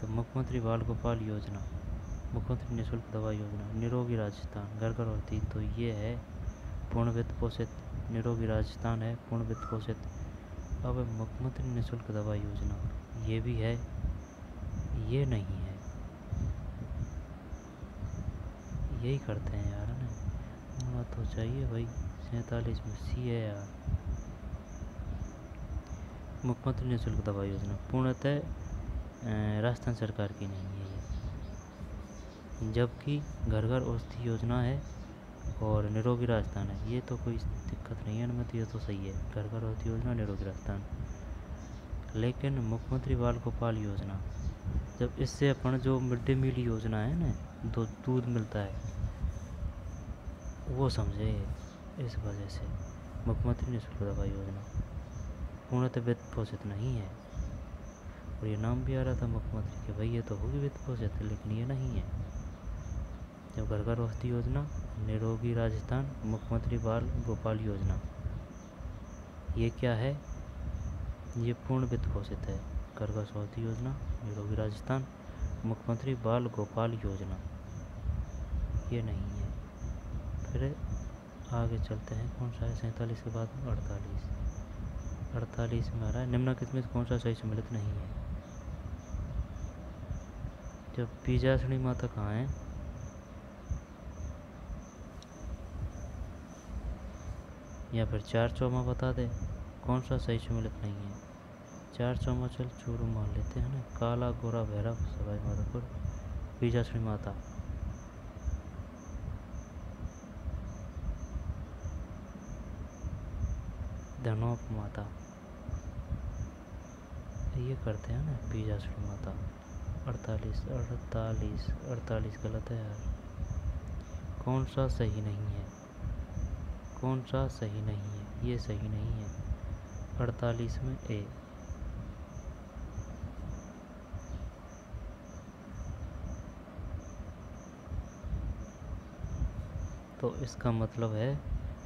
A: तो मुख्यमंत्री बाल गोपाल योजना, मुख्यमंत्री निःशुल्क दवा योजना, निरोगी राजस्थान, घर घर होती, तो ये है पूर्ण वित्त पोषित। निरोगी राजस्थान है पूर्ण वित्त पोषित। अब मुख्यमंत्री निःशुल्क दवा योजना ये भी है, ये नहीं है। यही करते हैं यार, है ना। होना तो चाहिए भाई, 47 में सी है यार। मुख्यमंत्री निःशुल्क दवा योजना पूर्णतः राजस्थान सरकार की नहीं है ये, जबकि घर घर औषधि योजना है और निरोगी राजस्थान है। ये तो कोई दिक्कत नहीं है इनमें, तो ये तो सही है, घर घर औषधि योजना, निरोगी राजस्थान। लेकिन मुख्यमंत्री बाल गोपाल योजना, जब इससे अपन जो मिड डे मील योजना है ना, दो दूध मिलता है, वो समझे। इस वजह से मुख्यमंत्री निःशुल्क दवा योजना पूर्णतः वित्त पोषित नहीं है। और ये नाम भी आ रहा था मुख्यमंत्री के, भाई ये तो होगी वित्त पोषित, लेकिन ये नहीं है। जब घर घर औषधि योजना, निरोगी राजस्थान, मुख्यमंत्री बाल गोपाल योजना, ये क्या है, ये पूर्ण वित्त पोषित है। घर घर औषधि योजना, निरोगी राजस्थान, मुख्यमंत्री बाल गोपाल योजना, ये नहीं है। फिर आगे चलते हैं, कौन सा है 47 के बाद 48 में आ रहा है, निम्नलिखित में कौन सा सही सम्मिलित नहीं है। जब बीजासनी माता कहाँ है, या फिर 4 चौमा बता दे कौन सा सही सम्मिलित नहीं है। 4 चौमा चल चूरू मान लेते हैं ना, काला गोरा भैरव सवाई माधोपुर, बीजासनी माता, धनोप माता, ये करते हैं ना बीजासनी माता। 48 गलत है यार। कौन सा सही नहीं है, कौन सा सही नहीं है, ये सही नहीं है। 48 में ए। तो इसका मतलब है,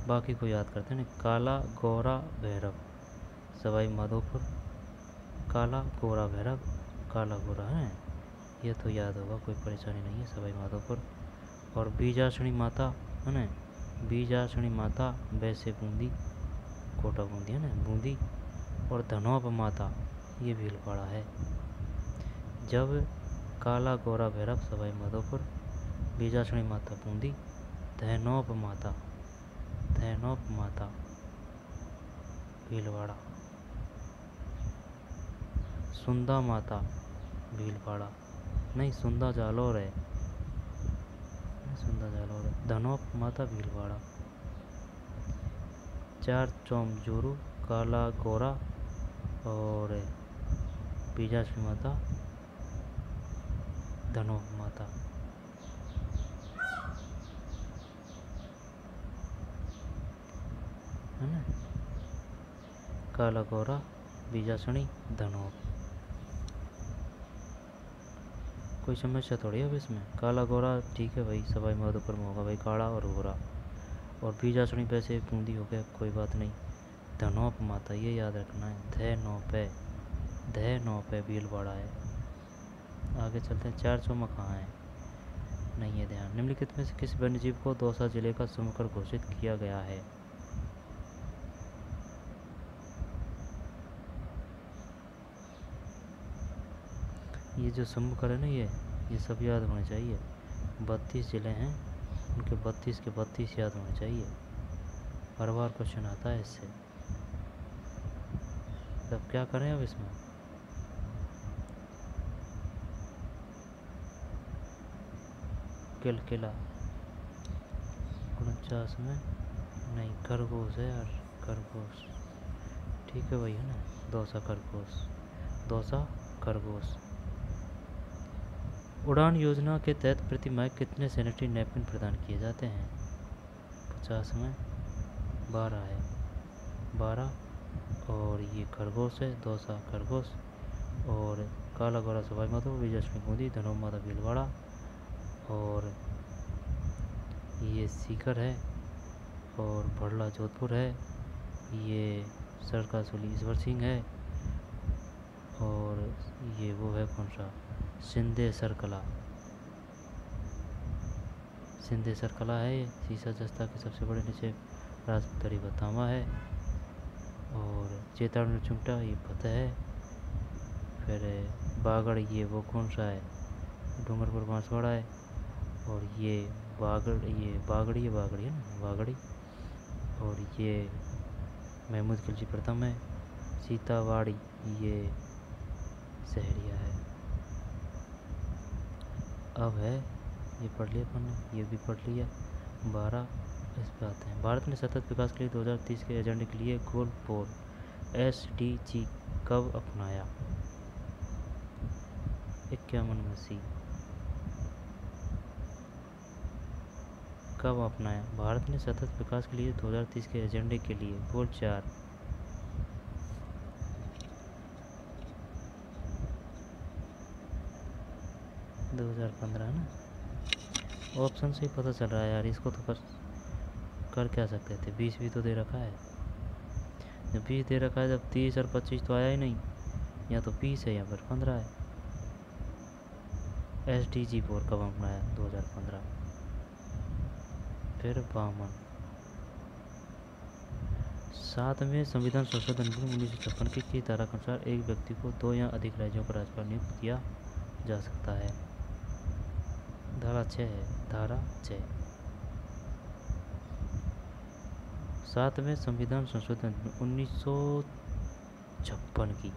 A: बाकी को याद करते हैं ना, काला गोरा भैरव सवाई माधोपुर, काला गोरा भैरव, काला गोरा है, ये तो याद होगा, कोई परेशानी नहीं है, सवाई माधोपुर। और बीजासनी माता है ना, बीजासनी माता वैसे बूंदी, कोटा बूंदी है ना, बूंदी। और धनोप माता ये भीलवाड़ा है। जब काला गोरा भैरव सवाई माधोपुर, बीजासनी माता बूंदी, धनोप माता भीलवाड़ा, सुंदा माता भीलवाड़ा, नहीं सुंदा जालौर है, धनोप माता भीलवाड़ा। 4 चौम जोरू, काला गोरा और बीजासनी माता, धनोप माता। है ना, काला गोरा, बीजासनी, धनोप। कोई समस्या थोड़ी है अब इसमें। काला गोरा ठीक है भाई, सवाई माधोपुर में होगा भाई, काला और गोरा। और बीजासनी पैसे बूंदी हो गया, कोई बात नहीं। धनोप माता ये याद रखना है, धनोप है भीलवाड़ा है। आगे चलते हैं, 4 चौमा कहाँ है, नहीं है ध्यान। निम्नलिखित में से किस वन्यजीव को दौसा जिले का समकर घोषित किया गया है। ये जो समकर है ना, ये सब याद होने चाहिए। 32 जिले हैं, उनके 32 के 32 याद होने चाहिए। हर बार क्वेश्चन आता है इससे। तब क्या करें अब इसमें, किलकिला 49 में नहीं, खरगोश है यार, खरगोश ठीक है भाई, है ना, दौसा खरगोश। उड़ान योजना के तहत प्रति माह कितने सैनिटरी नैपकिन प्रदान किए जाते हैं। 50 में 12 है, 12। और ये खरगोश है, दौसा खरगोश। और काला गोरा सवाई माधोपुर, बीजासनी बूंदी, धनोप माता भीलवाड़ा। और ये सीकर है, और भड़ला जोधपुर है, ये सरकासुली ईश्वर सिंह है, और ये वो है कौन सा, सिंधे सरकला। सिंधे सरकला है ये। सीसा जस्ता के सबसे बड़े निक्षेप राजपुतरी बतामा है, और चेतावनी चुमटा ये फतेह है। फिर बागड़ ये वो कौन सा है, डूंगरपुर बांसवाड़ा है। और ये बागड़ी है ना, बागड़ी। और ये महमूद खिलजी प्रथम है। सीतावाड़ी ये सहरिया है। अब है ये पढ़ लिया अपन ने, ये भी पढ़ लिया। 12 इस पे आते हैं। भारत ने सतत विकास के लिए 2030 के एजेंडे के लिए गोल 4 SDG कब अपनाया? 51 में सी कब अपनाया? भारत ने सतत विकास के लिए 2030 के एजेंडे के लिए गोल 4 2015 ना। ऑप्शन से ही पता चल रहा है यार, इसको तो कर क्या सकते थे। 20 भी तो दे रखा है। जब 20 दे रखा है, जब 30 और 25 तो आया ही नहीं। या तो 20 है या फिर 15 है। SDG 4 कब अपनाया? 2015। फिर 52 7वें संविधान संशोधन बिल 1956 की धारा के अनुसार एक व्यक्ति को 2 या अधिक राज्यों का राज्यपाल नियुक्त किया जा सकता है। धारा 6 है, धारा 6। 7वें संविधान संशोधन 1956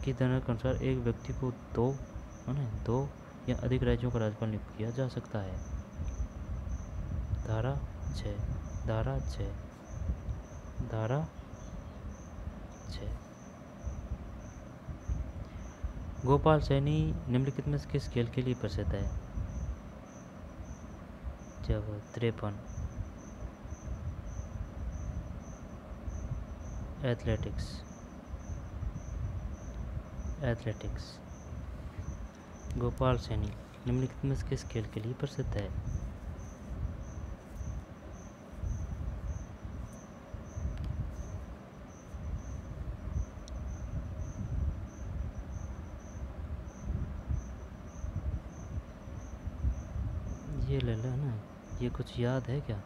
A: की धारा के अनुसार एक व्यक्ति को 2 या अधिक राज्यों का राज्यपाल नियुक्त किया जा सकता है। धारा 6, धारा 6, धारा 6। गोपाल सैनी निम्नलिखित में किस खेल के लिए प्रसिद्ध है? जब 53 एथलेटिक्स। गोपाल सैनी निम्नलिखित में किस खेल के लिए प्रसिद्ध है? ये ले लो ना, ये कुछ याद है क्या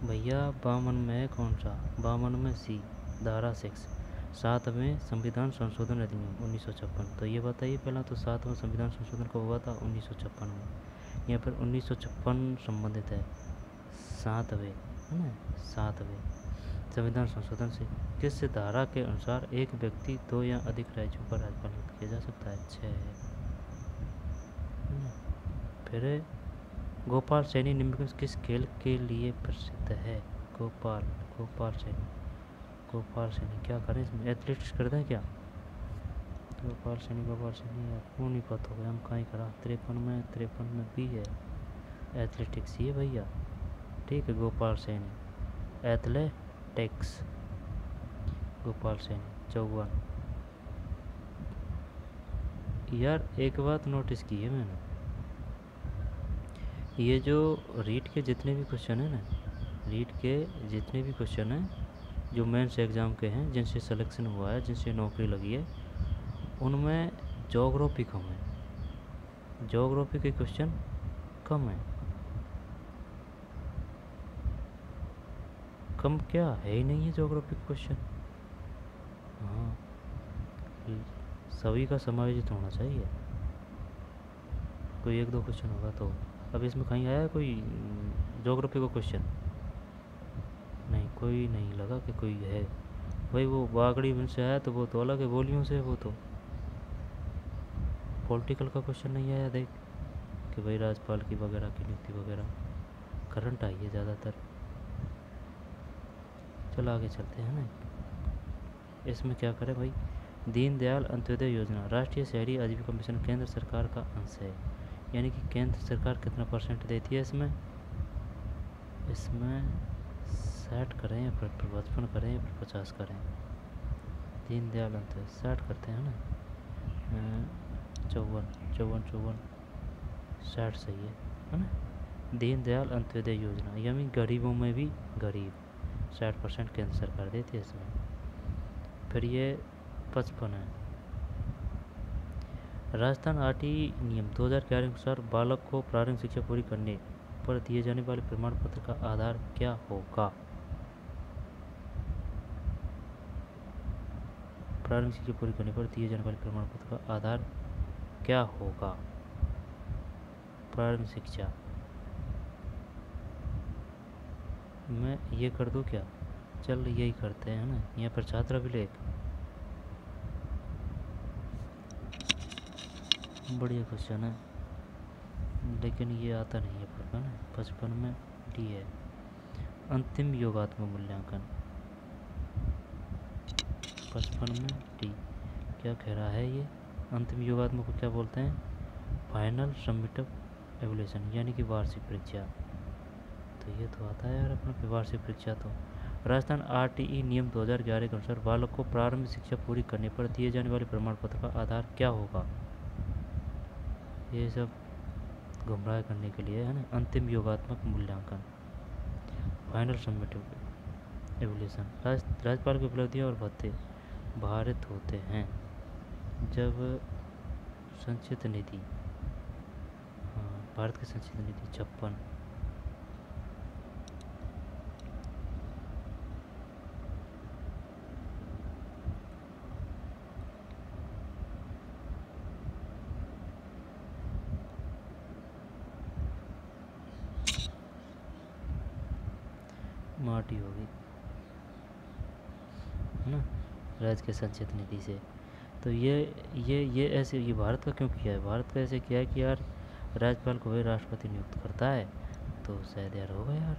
A: भैया? 52 में कौन सा? 52 में सी, धारा 6, 7वें संविधान संशोधन अधिनियम 1956। तो ये बताइए पहला, तो 7वां संविधान संशोधन कब हुआ था? 1956 में। यहाँ पर 1956 संबंधित है 7वें, है ना, 7वें संविधान संशोधन से। किस धारा के अनुसार एक व्यक्ति 2 या अधिक राज्यों का राज्यपाल नियुक्त किया जा सकता है? 6 है। फिर गोपाल सैनी निम्नलिखित में किस खेल के लिए प्रसिद्ध है? गोपाल सैनी क्या करें इसमें? एथलेटिक्स कर दें क्या? गोपाल सैनी यार क्यों नहीं पता होगा, हम कहीं करा। 53 में भी है एथलेटिक्स ये भैया। ठीक है, गोपाल सैनी एथलेटिक्स। गोपाल सैनी 54। यार एक बात नोटिस की है मैंने, ये जो रीट के जितने भी क्वेश्चन हैं, जो मेंस एग्ज़ाम के हैं, जिनसे सिलेक्शन हुआ है, जिनसे नौकरी लगी है, उनमें ज्योग्राफी कम है। ज्योग्राफी के क्वेश्चन कम है। कम क्या है ही नहीं है ज्योग्राफी के क्वेश्चन। हाँ, सभी का समायोजित होना चाहिए। कोई 1-2 क्वेश्चन होगा तो। अब इसमें कहीं आया कोई ज्योग्राफी का क्वेश्चन? नहीं, कोई नहीं लगा कि कोई है भाई। वो बागड़ी में से आया तो वो तो अलग है, बोलियों से। वो तो पॉलिटिकल का क्वेश्चन नहीं आया देख, कि भाई राज्यपाल की वगैरह की नियुक्ति वगैरह। करंट आई है ज़्यादातर। चलो आगे चलते हैं ना। इसमें क्या करें भाई? दीनदयाल अंत्योदय योजना राष्ट्रीय शहरी आजीविका मिशन केंद्र सरकार का अंश है। यानी कि केंद्र सरकार कितना % देती है इसमें? 60 करें या फिर 55 करें या फिर 50 करें? दीनदयाल अंत्योदय 60 करते हैं ना। 54 60 सही है ना। दीनदयाल अंत्योदय योजना यानी गरीबों में भी गरीब, 60% कैंसर कर देती है इसमें। फिर ये 55 है। राजस्थान आरटी नियम 2011 के अनुसार बालक को प्रारंभिक शिक्षा पूरी करने पर दिए जाने वाले प्रमाण पत्र का आधार क्या होगा? प्रारंभिक शिक्षा पूरी करने पर दिए जाने वाले प्रमाण पत्र का आधार क्या होगा? प्रारंभिक शिक्षा मैं ये कर दूँ क्या? चल यही करते हैं ना, यहाँ पर छात्र अभिलेख, बढ़िया क्वेश्चन है लेकिन ये आता नहीं है पर ना। 55 में डी है। अंतिम योगात्मक मूल्यांकन 55 में डी। क्या कह रहा है ये? अंतिम योगात्मक को क्या बोलते हैं? फाइनल सबमिटिव एवल्यूशन, यानी कि वार्षिक परीक्षा। तो ये तो आता है यार अपना वार्षिक परीक्षा। तो राजस्थान आरटीई नियम 2011 के अनुसार बालक को प्रारंभिक शिक्षा पूरी करने पर दिए जाने वाले प्रमाण पत्र का आधार क्या होगा? ये सब गुमराह करने के लिए है ना। अंतिम योगात्मक मूल्यांकन, फाइनल सबमिटिव एवल्यूशन। राज्यपाल की उपलब्धियाँ और भत्ते भारित होते हैं जब संचित निधि, हाँ भारत की संचित निधि 56। माटी होगी है ना, राज्य के संचित निधि से। तो ये ऐसे ये भारत का क्यों किया है? भारत का ऐसे किया है कि यार राज्यपाल को वही राष्ट्रपति नियुक्त करता है, तो शायद यार होगा यार,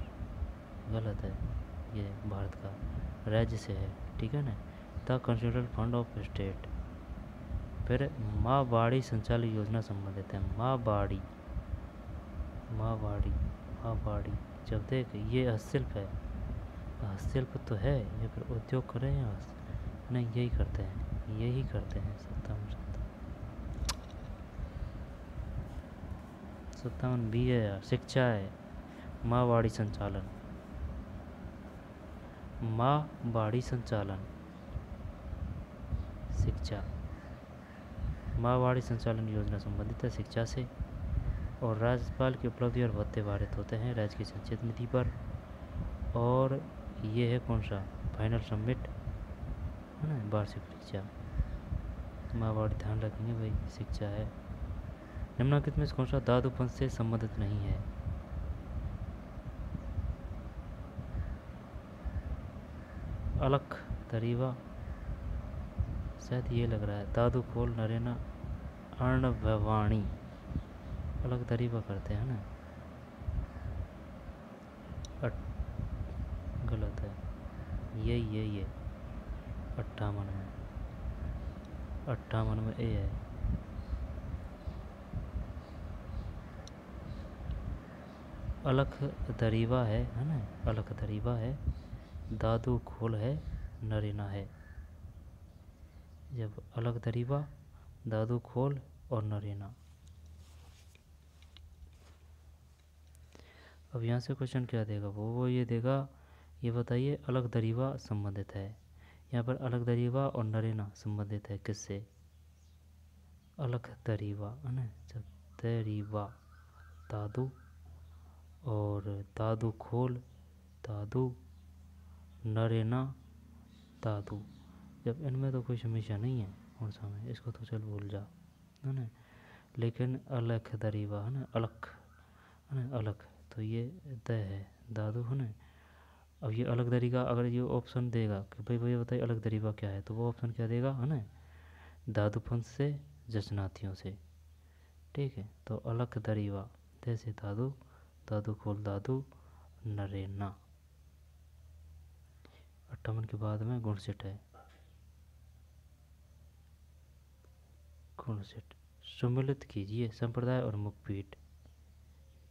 A: गलत है। ये भारत का राज्य से है, ठीक है ना। The constitutional fund of state. फिर माँ बाड़ी संचालन योजना संबंधित है। माँ बाड़ी, माँ बाड़ी, माँ बाड़ी। जब देख ये हस्तशिल्प है, हस्तशिल्प तो है ये, फिर उद्योग करें या नहीं, यही करते हैं, यही करते हैं। 57 भी है यार, शिक्षा है। माँ बाड़ी संचालन, माँ बाड़ी संचालन शिक्षा, माँ बाड़ी संचालन योजना संबंधित है शिक्षा से। और राज्यपाल की उपलब्धि और भत्ते भारित होते हैं राज्य की संचित निधि पर। और ये है कौन सा? फाइनल सबमिट है ना, वार्षिक परीक्षा। माँ बाड़ी ध्यान रखेंगे भाई, शिक्षा है। निम्नलिखित में से कौन सा धातु पंथ से संबंधित नहीं है? अलख दरीवा, शायद ये लग रहा है। दादू खोल, नरेना, अर्णववाणी, अलग दरीवा करते हैं ना। गलत है, ये 58 में, 58 में ए है। अलख दरीवा है ना, अलख दरीवा है। दादू खोल है, नरेना है। जब अलग दरीवा, दादू खोल और नरेना। अब यहाँ से क्वेश्चन क्या देगा? वो ये देगा, ये बताइए अलग दरीवा संबंधित है। यहाँ पर अलग दरीवा और नरेना संबंधित है किससे? अलग दरीवा है ना। जब दरीवा दादू और दादू खोल दादू, नरेना दादू। जब इनमें तो कोई समस्या नहीं है कौन सा में, इसको तो चल भूल जा है ना। लेकिन अलग दरीवा है ना, अलग है ना, अलग, तो ये द है, दादू है ना। अब ये अलग दरीवा, अगर ये ऑप्शन देगा कि भाई भैया बताइए अलग दरीवा क्या है, तो वो ऑप्शन क्या देगा है ना, दादू पंथ से जचनाथियों से, ठीक है। तो अलग दरीवा जैसे दादू, दादू खोल दादू, नरेना। 58 के बाद में गुणसिट है, गुणसिट। सम्मिलित कीजिए संप्रदाय और मुखपीठ।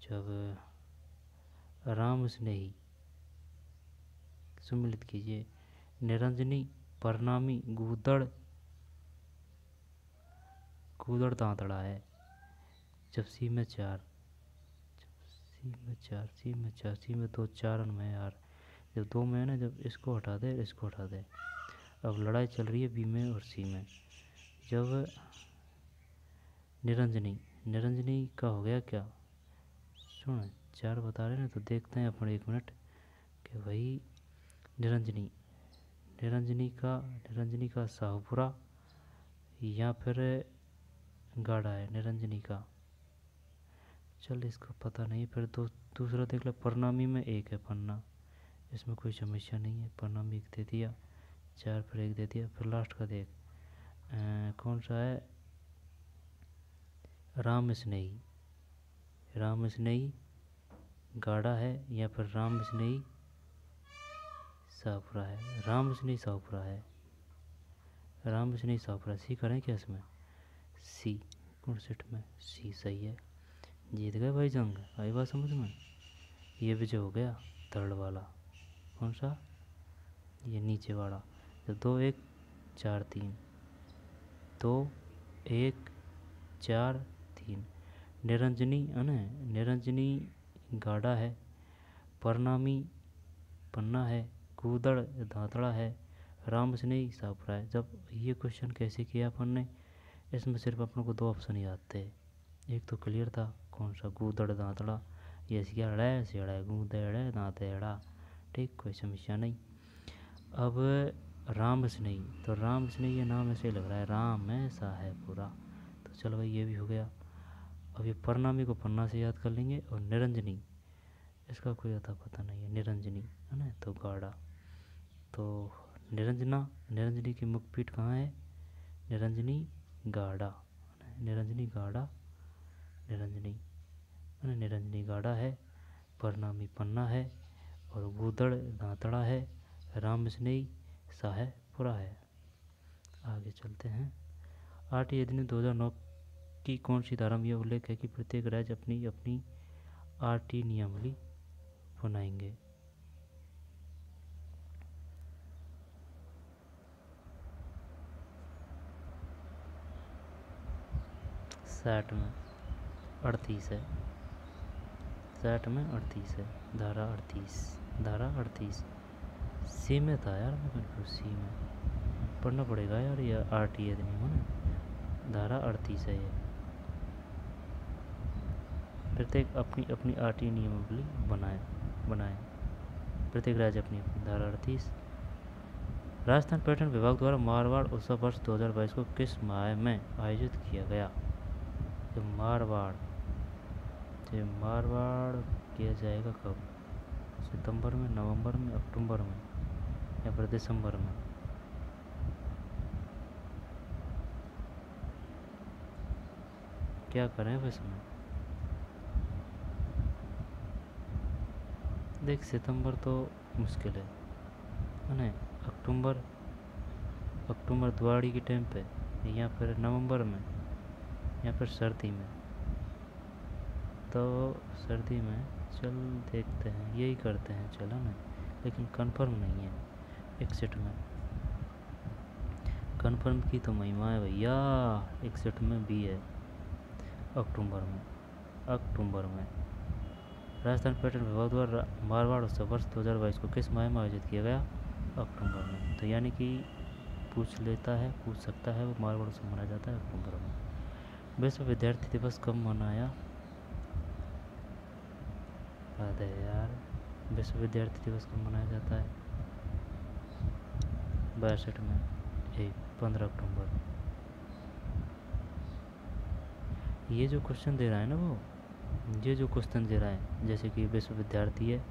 A: जब राम स्नेही, सम्मिलित कीजिए। निरंजनी, परनामी, गूदड़, गूदड़ दांतड़ा है। जब सी में 4, सी में 4, सी में 4, सी में 2, 4 में यार, जब दो में है ना, जब इसको हटा दे इसको हटा दे। अब लड़ाई चल रही है बी में और सी में। जब निरंजनी का हो गया क्या, सुन 4 बता रहे ना, तो देखते हैं अपन 1 मिनट कि भाई निरंजनी का शाहपुरा या फिर गाड़ा है निरंजनी का। चल इसका पता नहीं, फिर दूसरा देख ले, प्रणामी में 1 है पन्ना, इसमें कोई समस्या नहीं है, प्रणामी 1 दे दिया, 4 फिर 1 दे दिया। फिर लास्ट का देख कौन सा है, राम स्नेही गाड़ा है या फिर राम स्नेही शाहपुरा है। राम स्नेही शाहपुरा सी करें क्या इसमें, सी 59 में सी सही है। जीत गए भाई जंग, आई बात समझ में। ये विजय हो गया थर्ड वाला, कौन सा, ये नीचे वाला। तो 2 1 4 3, 2 1 4 3। निरंजनी गाड़ा है, प्रणामी पन्ना है, कूदड़ दांतड़ा है, राम स्नेही शाहपुरा है। जब ये क्वेश्चन कैसे किया अपन ने, इसमें सिर्फ अपन को 2 ऑप्शन याद थे। एक तो क्लियर था कौन सा, गूदड़ दांतड़ा, ये सियाड़ा गूदड़ दांतड़ा, ठीक, कोई समस्या नहीं। अब राम स्नेही, तो राम स्नेही ये नाम ऐसे लग रहा है, राम ऐसा है पूरा, तो चलो भाई ये भी हो गया। अब ये प्रणामी को पन्ना से याद कर लेंगे, और निरंजनी इसका कोई अता पता नहीं है, निरंजनी है ना, तो गाड़ा। तो निरंजनी की मुखपीठ कहाँ है, निरंजनी गाड़ा निरंजनी गाड़ा है, प्रणामी पन्ना है, और गूदड़ दांतड़ा है, राम स्नेही शाहपुरा है। आगे चलते हैं। आरटीए अधिनियम 2009 की कौन सी धारा में यह उल्लेख है कि प्रत्येक राज्य अपनी अपनी आरटी नियमावली बनाएंगे। साठ में 38 है, 60 में 38 है, धारा 38 सी में था यार, मैं कन्फ्यूज, सी में पढ़ना पड़ेगा यार, ये आरटी अधिनियम है ना, धारा 38 है ये। प्रत्येक अपनी अपनी आरटी नियमावली बनाए प्रत्येक राज्य अपनी अपनी, धारा 38। राजस्थान पर्यटन विभाग द्वारा मारवाड़ उत्सव वर्ष 2022 को किस माह में आयोजित किया गया। तो मारवाड़ किया जाएगा कब, सितंबर में, नवंबर में, अक्टूबर में या फिर दिसंबर में। क्या करें अब इसमें, देख सितंबर तो मुश्किल है ना, अक्टूबर दिवाली के टाइम पे, या फिर नवंबर में, या फिर सर्दी में। तो सर्दी में चल देखते हैं, यही करते हैं चलो ना, लेकिन कंफर्म नहीं है। एक्सिट में कंफर्म की तो महिमा है भैया, एक्सिट में भी है अक्टूबर में। राजस्थान पर्यटन विभाग द्वारा मारवाड़ उत्सव वर्ष 2022 को किस माह में आयोजित किया गया, अक्टूबर में। तो यानी कि पूछ सकता है वो मारवाड़ उत्सव मनाया जाता है अक्टूबर में। विश्व विद्यार्थी दिवस कब मनाया, याद है यार, विश्व विद्यार्थी दिवस कब मनाया जाता है, 62 में 15 अक्टूबर। ये जो क्वेश्चन दे रहा है ना वो, ये जो क्वेश्चन दे रहा है, जैसे कि विश्व विद्यार्थी है,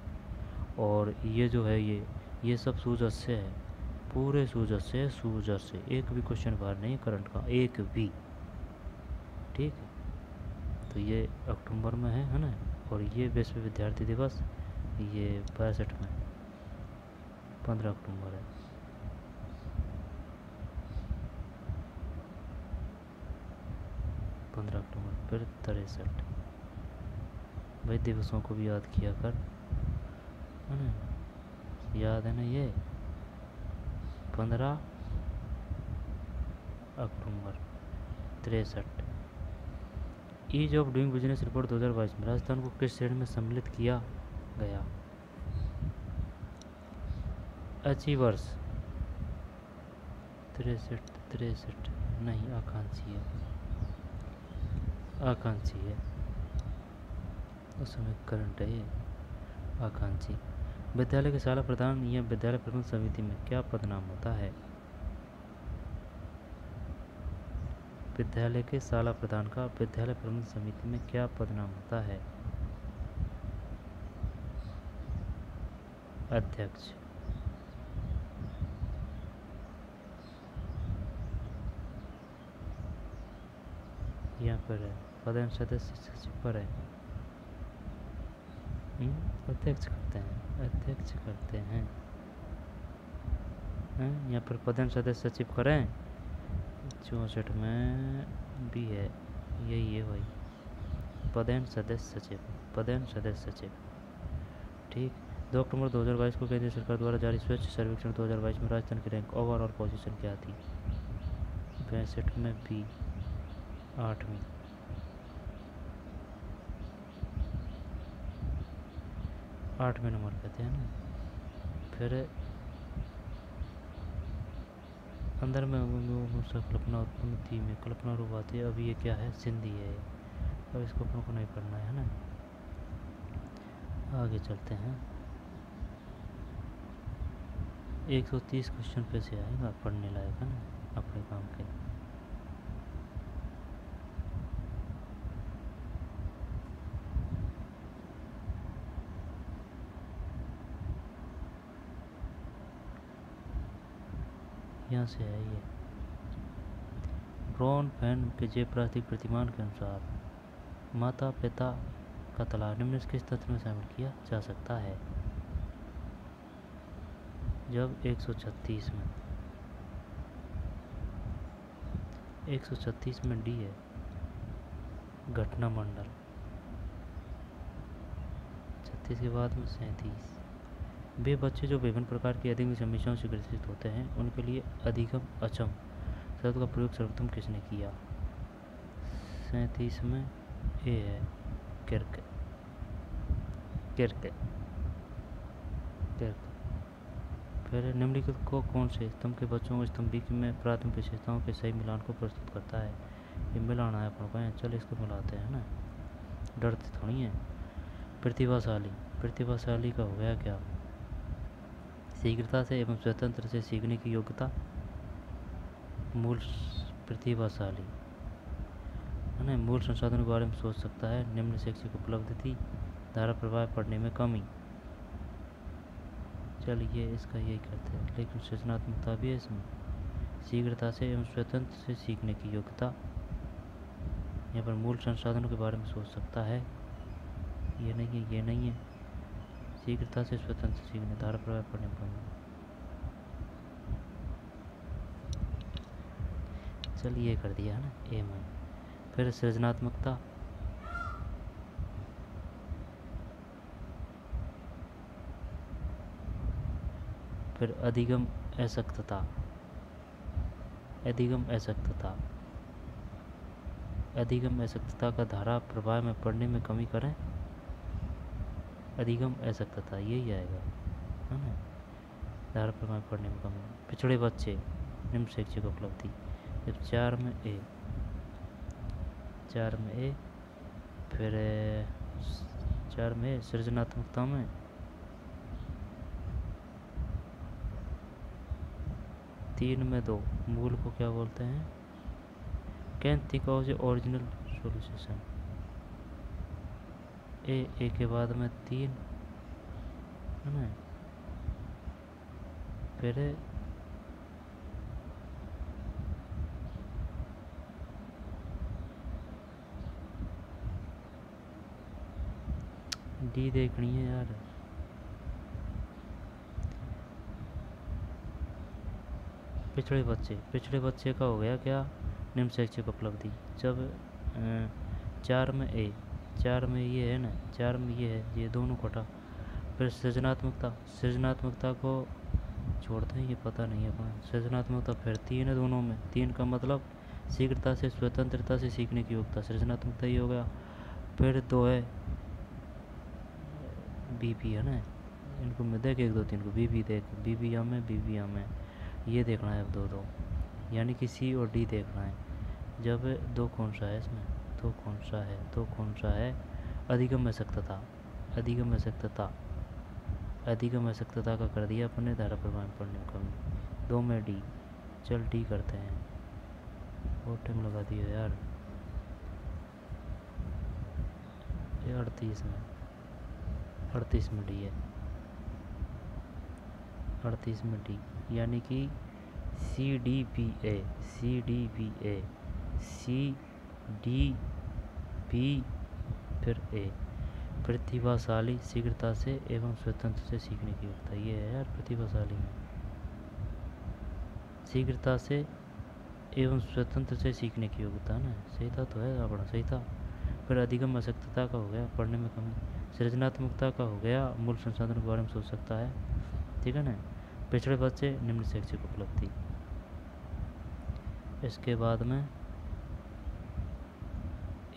A: और ये जो है ये सब सूजस से है, पूरे सूजस से एक भी क्वेश्चन बाहर नहीं करंट का, एक भी, ठीक है। तो ये अक्टूबर में है ना, और ये विश्व विद्यार्थी दिवस ये 62 में 15 अक्टूबर है। फिर 63 भाई, दिवसों को भी याद किया कर, है ना, याद है ना, ये 15 अक्टूबर 63। Ease of doing business report 2022 में राजस्थान को किस श्रेणी में सम्मिलित किया गया। अचीवर्स 63 नहीं, आकांक्षी है, आकांक्षी है, उसमें करंट है ये आकांक्षी। विद्यालय के शाला प्रधान या विद्यालय प्रबंध समिति में क्या पदनाम होता है? विद्यालय के शाला प्रधान का विद्यालय प्रबंध समिति में क्या पदनाम होता है? अध्यक्ष। यहाँ पर है प्रधान सदस्य सचिव पर है, अध्यक्ष करते हैं, अध्यक्ष करते हैं, यहाँ पर प्रधान सदस्य सचिव करें। 64 में भी है, यही है भाई, प्रधान सदस्य सचिव, प्रधान सदस्य सचिव। ठीक। 2 अक्टूबर 2022 को केंद्र सरकार द्वारा जारी स्वच्छ सर्वेक्षण 2022 में राजस्थान की रैंक ओवरऑल पोजीशन क्या थी? 62 में भी 8वीं। 8वें नंबर पे थे ना। फिर अंदर में कल्पना उत्पन्न थी में कल्पना रूप आती है। अभी ये क्या है? सिंधी है। अब इसको अपन को नहीं पढ़ना है ना, आगे चलते हैं। 130 क्वेश्चन पे से आएगा, पढ़ने लायक है ना अपने काम के। यहाँ से है ये। ब्रॉन फैन के जय प्रातिक प्रतिमान के अनुसार माता पिता का तलाक निम्नलिखित किस तथ्य में शामिल किया जा सकता है? जब 136 में डी है घटना मंडल, 36 के बाद में 37। वे बच्चे जो विभिन्न प्रकार की अधिगम समस्याओं से ग्रसित होते हैं उनके लिए अधिगम अचम शब्द का प्रयोग सर्वप्रथम किसने किया? 37 में ए है किर्क। फिर निम्नलिखित को कौन से स्तंभ के बच्चों को स्तंभ बी में प्राथमिक विशेषताओं के सही मिलान को प्रस्तुत करता है? ये मिलाना है अपन को, चल इसको मिलाते हैं ना, डरते थोड़ी हैं। प्रतिभाशाली का हो गया क्या? शीघ्रता से एवं स्वतंत्र से सीखने की योग्यता। मूल प्रतिभाशाली है ना, मूल संसाधनों के बारे में सोच सकता है, निम्न शैक्षिक उपलब्धि, धारा प्रवाह पढ़ने में कमी। चलिए इसका यही करते हैं, लेकिन सृजनात्मकता भी है इसमें। शीघ्रता से एवं स्वतंत्र से सीखने की योग्यता, यहाँ पर मूल संसाधनों के बारे में सोच सकता है, ये नहीं है। शीघ्रता से स्वतंत्र सीखने, धारा प्रवाह पढ़ने में कमी। चलिए ये कर दिया है ना ए में। फिर सृजनात्मकता, फिर अधिगम असक्तता, अधिगम असक्तता का धारा प्रवाह में पढ़ने में कमी करें। अधिगम असक्तता यही आएगा है ना, धारा प्रवाह में पढ़ने में कमी। पिछड़े बच्चे निम्न शैक्षिक उपलब्धि, जब 4 में ए, फिर 4 में सृजनात्मकता में 3 में 2 मूल को क्या बोलते हैं? Can think of the original solution. A के बाद में 3 है ना, फिर डी देखनी है यार। पिछड़े बच्चे का हो गया क्या? निम्न शैक्षिक उपलब्धि, जब 4 में ए, 4 में ये है ना, 4 में ये है, ये दोनों कटा। फिर सृजनात्मकता को छोड़ते हैं, ये पता नहीं है अपन। सृजनात्मकता फिर 3 है दोनों में, 3 का मतलब शीघ्रता से स्वतंत्रता से सीखने की योग्यता, सृजनात्मकता ही हो गया। फिर 2 है बीपी है ना, इनको मैं देख 1 2 3 को बी देख, बी एम है, ये देखना है अब 2 यानी कि सी और डी देखना है। जब 2 कौन सा है इसमें, 2 कौन सा है, अधिगम अशक्तता, अधिगम अशक्तता का कर दिया अपने धारा प्रवाह में पढ़ने में कमी। 2 में डी, चल डी करते हैं, बहुत टाइम लगा दिया यार। ये 38 में डी है, 38 में डी, यानी कि सी डी बी फिर ए। प्रतिभाशाली, शीघ्रता से एवं स्वतंत्र से सीखने की योग्यता, ये है यार प्रतिभाशाली में, शीघ्रता से एवं स्वतंत्र से सीखने की योग्यता ना, सही था तो है अपना, सही था। फिर अधिगम अशक्तता का हो गया, पढ़ने में कमी। सृजनात्मकता का हो गया, मूल संसाधन के बारे में सोच सकता है, ठीक है ना। पिछड़े बच्चे, निम्न शैक्षिक उपलब्धि। इसके बाद में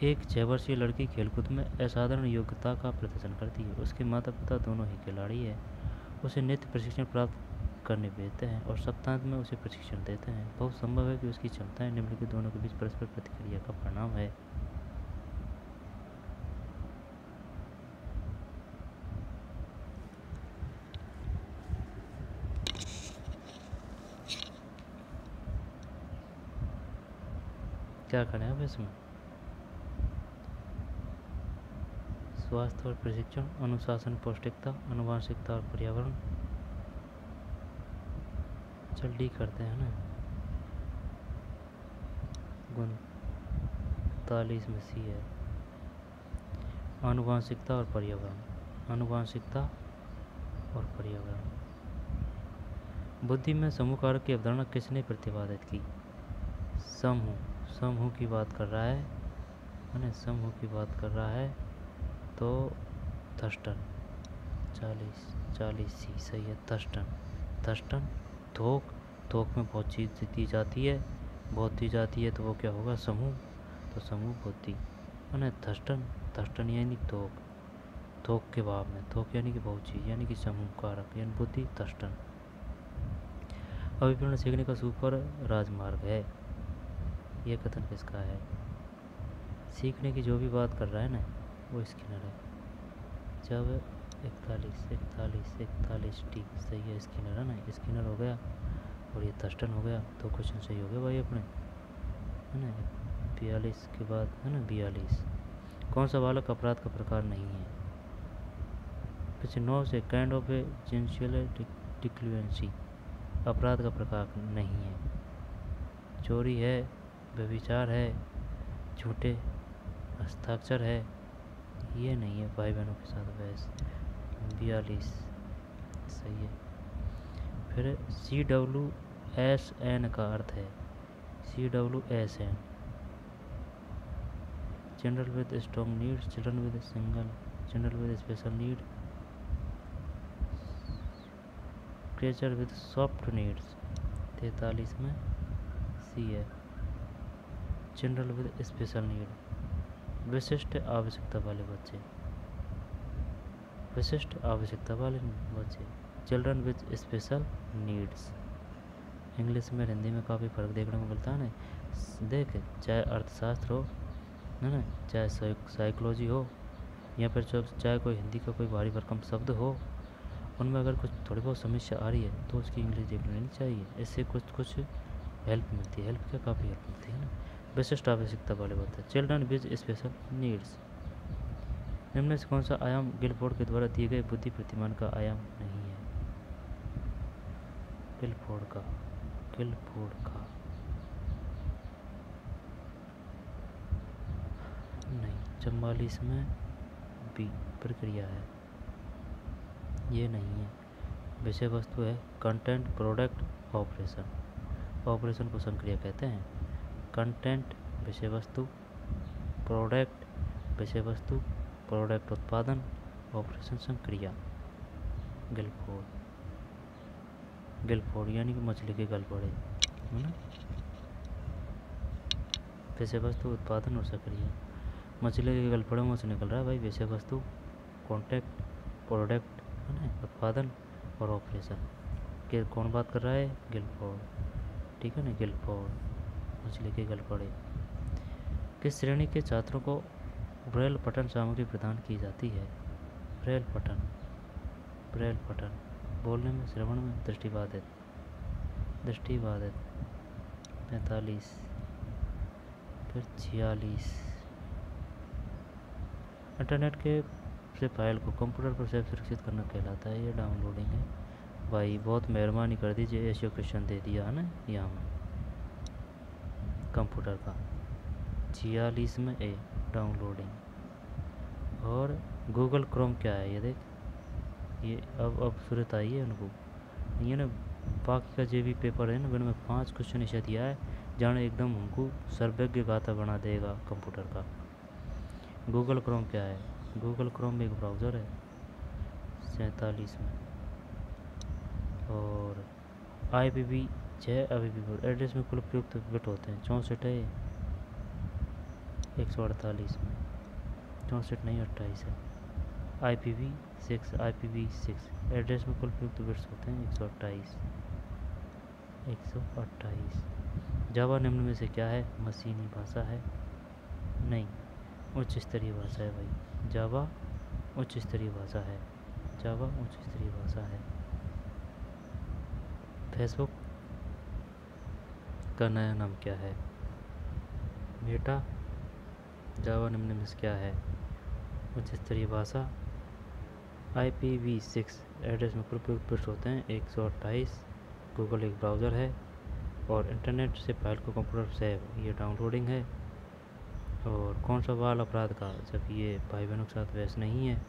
A: एक 6 वर्षीय लड़की खेलकूद में असाधारण योग्यता का प्रदर्शन करती है। उसके माता पिता दोनों ही खिलाड़ी हैं। उसे नृत्य प्रशिक्षण प्राप्त करने भेजते हैं और सप्ताहांत में उसे प्रशिक्षण देते हैं। बहुत संभव है कि उसकी क्षमताएं निम्नलिखित दोनों के बीच परस्पर प्रतिक्रिया का परिणाम है। क्या करें अब इसमें, स्वास्थ्य और प्रशिक्षण, अनुशासन, पौष्टिकता, आनुवंशिकता और पर्यावरण, चल डी करते हैं ना। 39 में सी है, आनुवंशिकता और पर्यावरण, बुद्धि में समूह कारक की अवधारणा किसने प्रतिपादित की? समूह की बात कर रहा है ना, समूह की बात कर रहा है तो थर्स्टन। 40 सी सही है। थर्स्टन थोक में बहुत चीज़ दी जाती है, तो वो क्या होगा, समूह, तो समूह बुद्धि है ना। थर्स्टन यानी थोक के भाव में, थोक यानी कि बहुत चीज़, यानी कि समूह कारक यानी बुद्धि, थर्स्टन। अभिप्रेरण सीखने का सुपर राजमार्ग है, यह कथन किसका है? सीखने की जो भी बात कर रहा है ना वो स्किनर है। जब 41 टी सही है, स्किनर है ना, स्किनर हो गया और ये थर्स्टन हो गया, तो क्वेश्चन सही हो गया भाई अपने, है ना। 42 के बाद है ना 42, कौन सा बालक अपराध का प्रकार नहीं है? पीछे 9 से काइंड ऑफ ए जेंशियल डिक्लुएंसी, अपराध का प्रकार नहीं है। चोरी है, व्यभिचार है, झूठे हस्ताक्षर है, ये नहीं है। भाई बहनों के साथ बहस, 42 सही है। फिर CWSN का अर्थ है, CWSN, children with strong needs, children with special need, creature with soft needs. 43 में सी है, चिल्ड्रन विद स्पेशल नीड, विशिष्ट आवश्यकता वाले बच्चे, children with special needs. English में हिंदी में काफ़ी फ़र्क देखने को मिलता है ना। देख, चाहे अर्थशास्त्र हो है ना, चाहे साइकोलॉजी हो, या फिर चाहे कोई हिंदी का कोई भारी भरकम शब्द हो, उनमें अगर कुछ थोड़ी बहुत समस्या आ रही है तो उसकी इंग्लिश देख लेनी चाहिए। इससे कुछ हेल्प मिलती है, हेल्प क्या, काफ़ी हेल्प मिलती है ना। विशिष्ट आवश्यकता वाले बच्चे, चिल्ड्रन विद स्पेशल नीड्स। निम्न से कौन सा आयाम गिलफोर्ड के द्वारा दिए गए बुद्धि प्रतिमान का आयाम नहीं है? गिलफोर्ड का नहीं। 44 में बी प्रक्रिया है, ये नहीं है। विषय वस्तु है कंटेंट, प्रोडक्ट, ऑपरेशन को संक्रिया कहते हैं। कंटेंट विषय वस्तु, प्रोडक्ट उत्पादन, ऑपरेशन संक्रिया। गिलफोर्ड यानी कि मछली के गलफड़े है ना। विषय वस्तु, उत्पादन और संक्रिया, मछली के गलफड़ों में से निकल रहा है भाई विषय वस्तु, कॉन्टेक्ट, प्रोडक्ट है ना, उत्पादन और ऑपरेशन के कौन बात कर रहा है, गिलफोर्ड, ठीक है ना, गिलफोर्ड मछली के गलपड़े। किस श्रेणी के छात्रों को ब्रेल पठन सामग्री प्रदान की जाती है, ब्रेल पठन, ब्रेल पठन बोलने में, श्रवण में, दृष्टिबाधित, दृष्टिबाधित 45, फिर 46। इंटरनेट के से फाइल को कंप्यूटर पर सेव सुरक्षित करना कहलाता है, ये डाउनलोडिंग है। भाई बहुत मेहरबानी कर दीजिए, ऐसे क्वेश्चन दे दिया है ना यहाँ में कंप्यूटर का। 46 में ए डाउनलोडिंग। और गूगल क्रोम क्या है, ये देख, ये अब सूरत आई है उनको, ये ना बाकी का जो भी पेपर है ना उनमें 5 क्वेश्चन ऐसा दिया है जाने एकदम हमको सर्वज्ञ गाथा बना देगा कंप्यूटर का। गूगल क्रोम क्या है, गूगल क्रोम एक ब्राउज़र है 47 में। और IPv6 IPv4 एड्रेस में कुल प्रयुक्त बिट होते हैं 64 है 148 में, 64 नहीं 28 है। IPv6 एड्रेस में कुल प्रयुक्त बिट्स होते हैं 128। जावा निम्न में से क्या है, मशीनी भाषा है, नहीं, उच्च स्तरीय भाषा है भाई, जावा उच्च स्तरीय भाषा है, जावा उच्च स्तरीय भाषा है। फेसबुक का नया नाम क्या है, मेटा। जावा निम्न में से क्या है, उच्च स्तरीय भाषा। IPv6 एड्रेस में कुल प्रयुक्त बिट्स होते हैं 128। गूगल एक ब्राउज़र है और इंटरनेट से फाइल को कंप्यूटर से, ये डाउनलोडिंग है। और कौन सा बाल अपराध का, जब ये भाई बहनों के साथ वैसे नहीं है।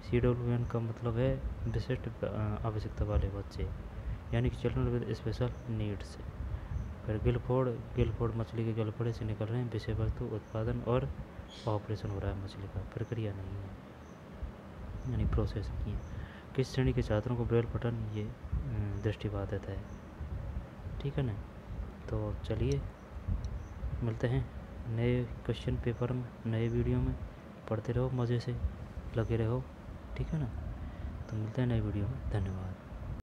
A: CWN का मतलब है विशिष्ट आवश्यकता वाले बच्चे, यानी कि चिल्ड्रन विद स्पेशल नीड्स। फिर गिलफोर्ड मछली के गलफड़े से निकल रहे हैं विषय वस्तु, उत्पादन और ऑपरेशन हो रहा है मछली का, प्रक्रिया नहीं है, यानी प्रोसेस नहीं है। किस श्रेणी के छात्रों को ब्रेल पठन ये दृष्टिबाधित है, ठीक है ना। तो चलिए मिलते हैं नए क्वेश्चन पेपर में, नए वीडियो में। पढ़ते रहो, मज़े से लगे रहो, ठीक है ना। तो मिलते हैं नए वीडियो में, धन्यवाद।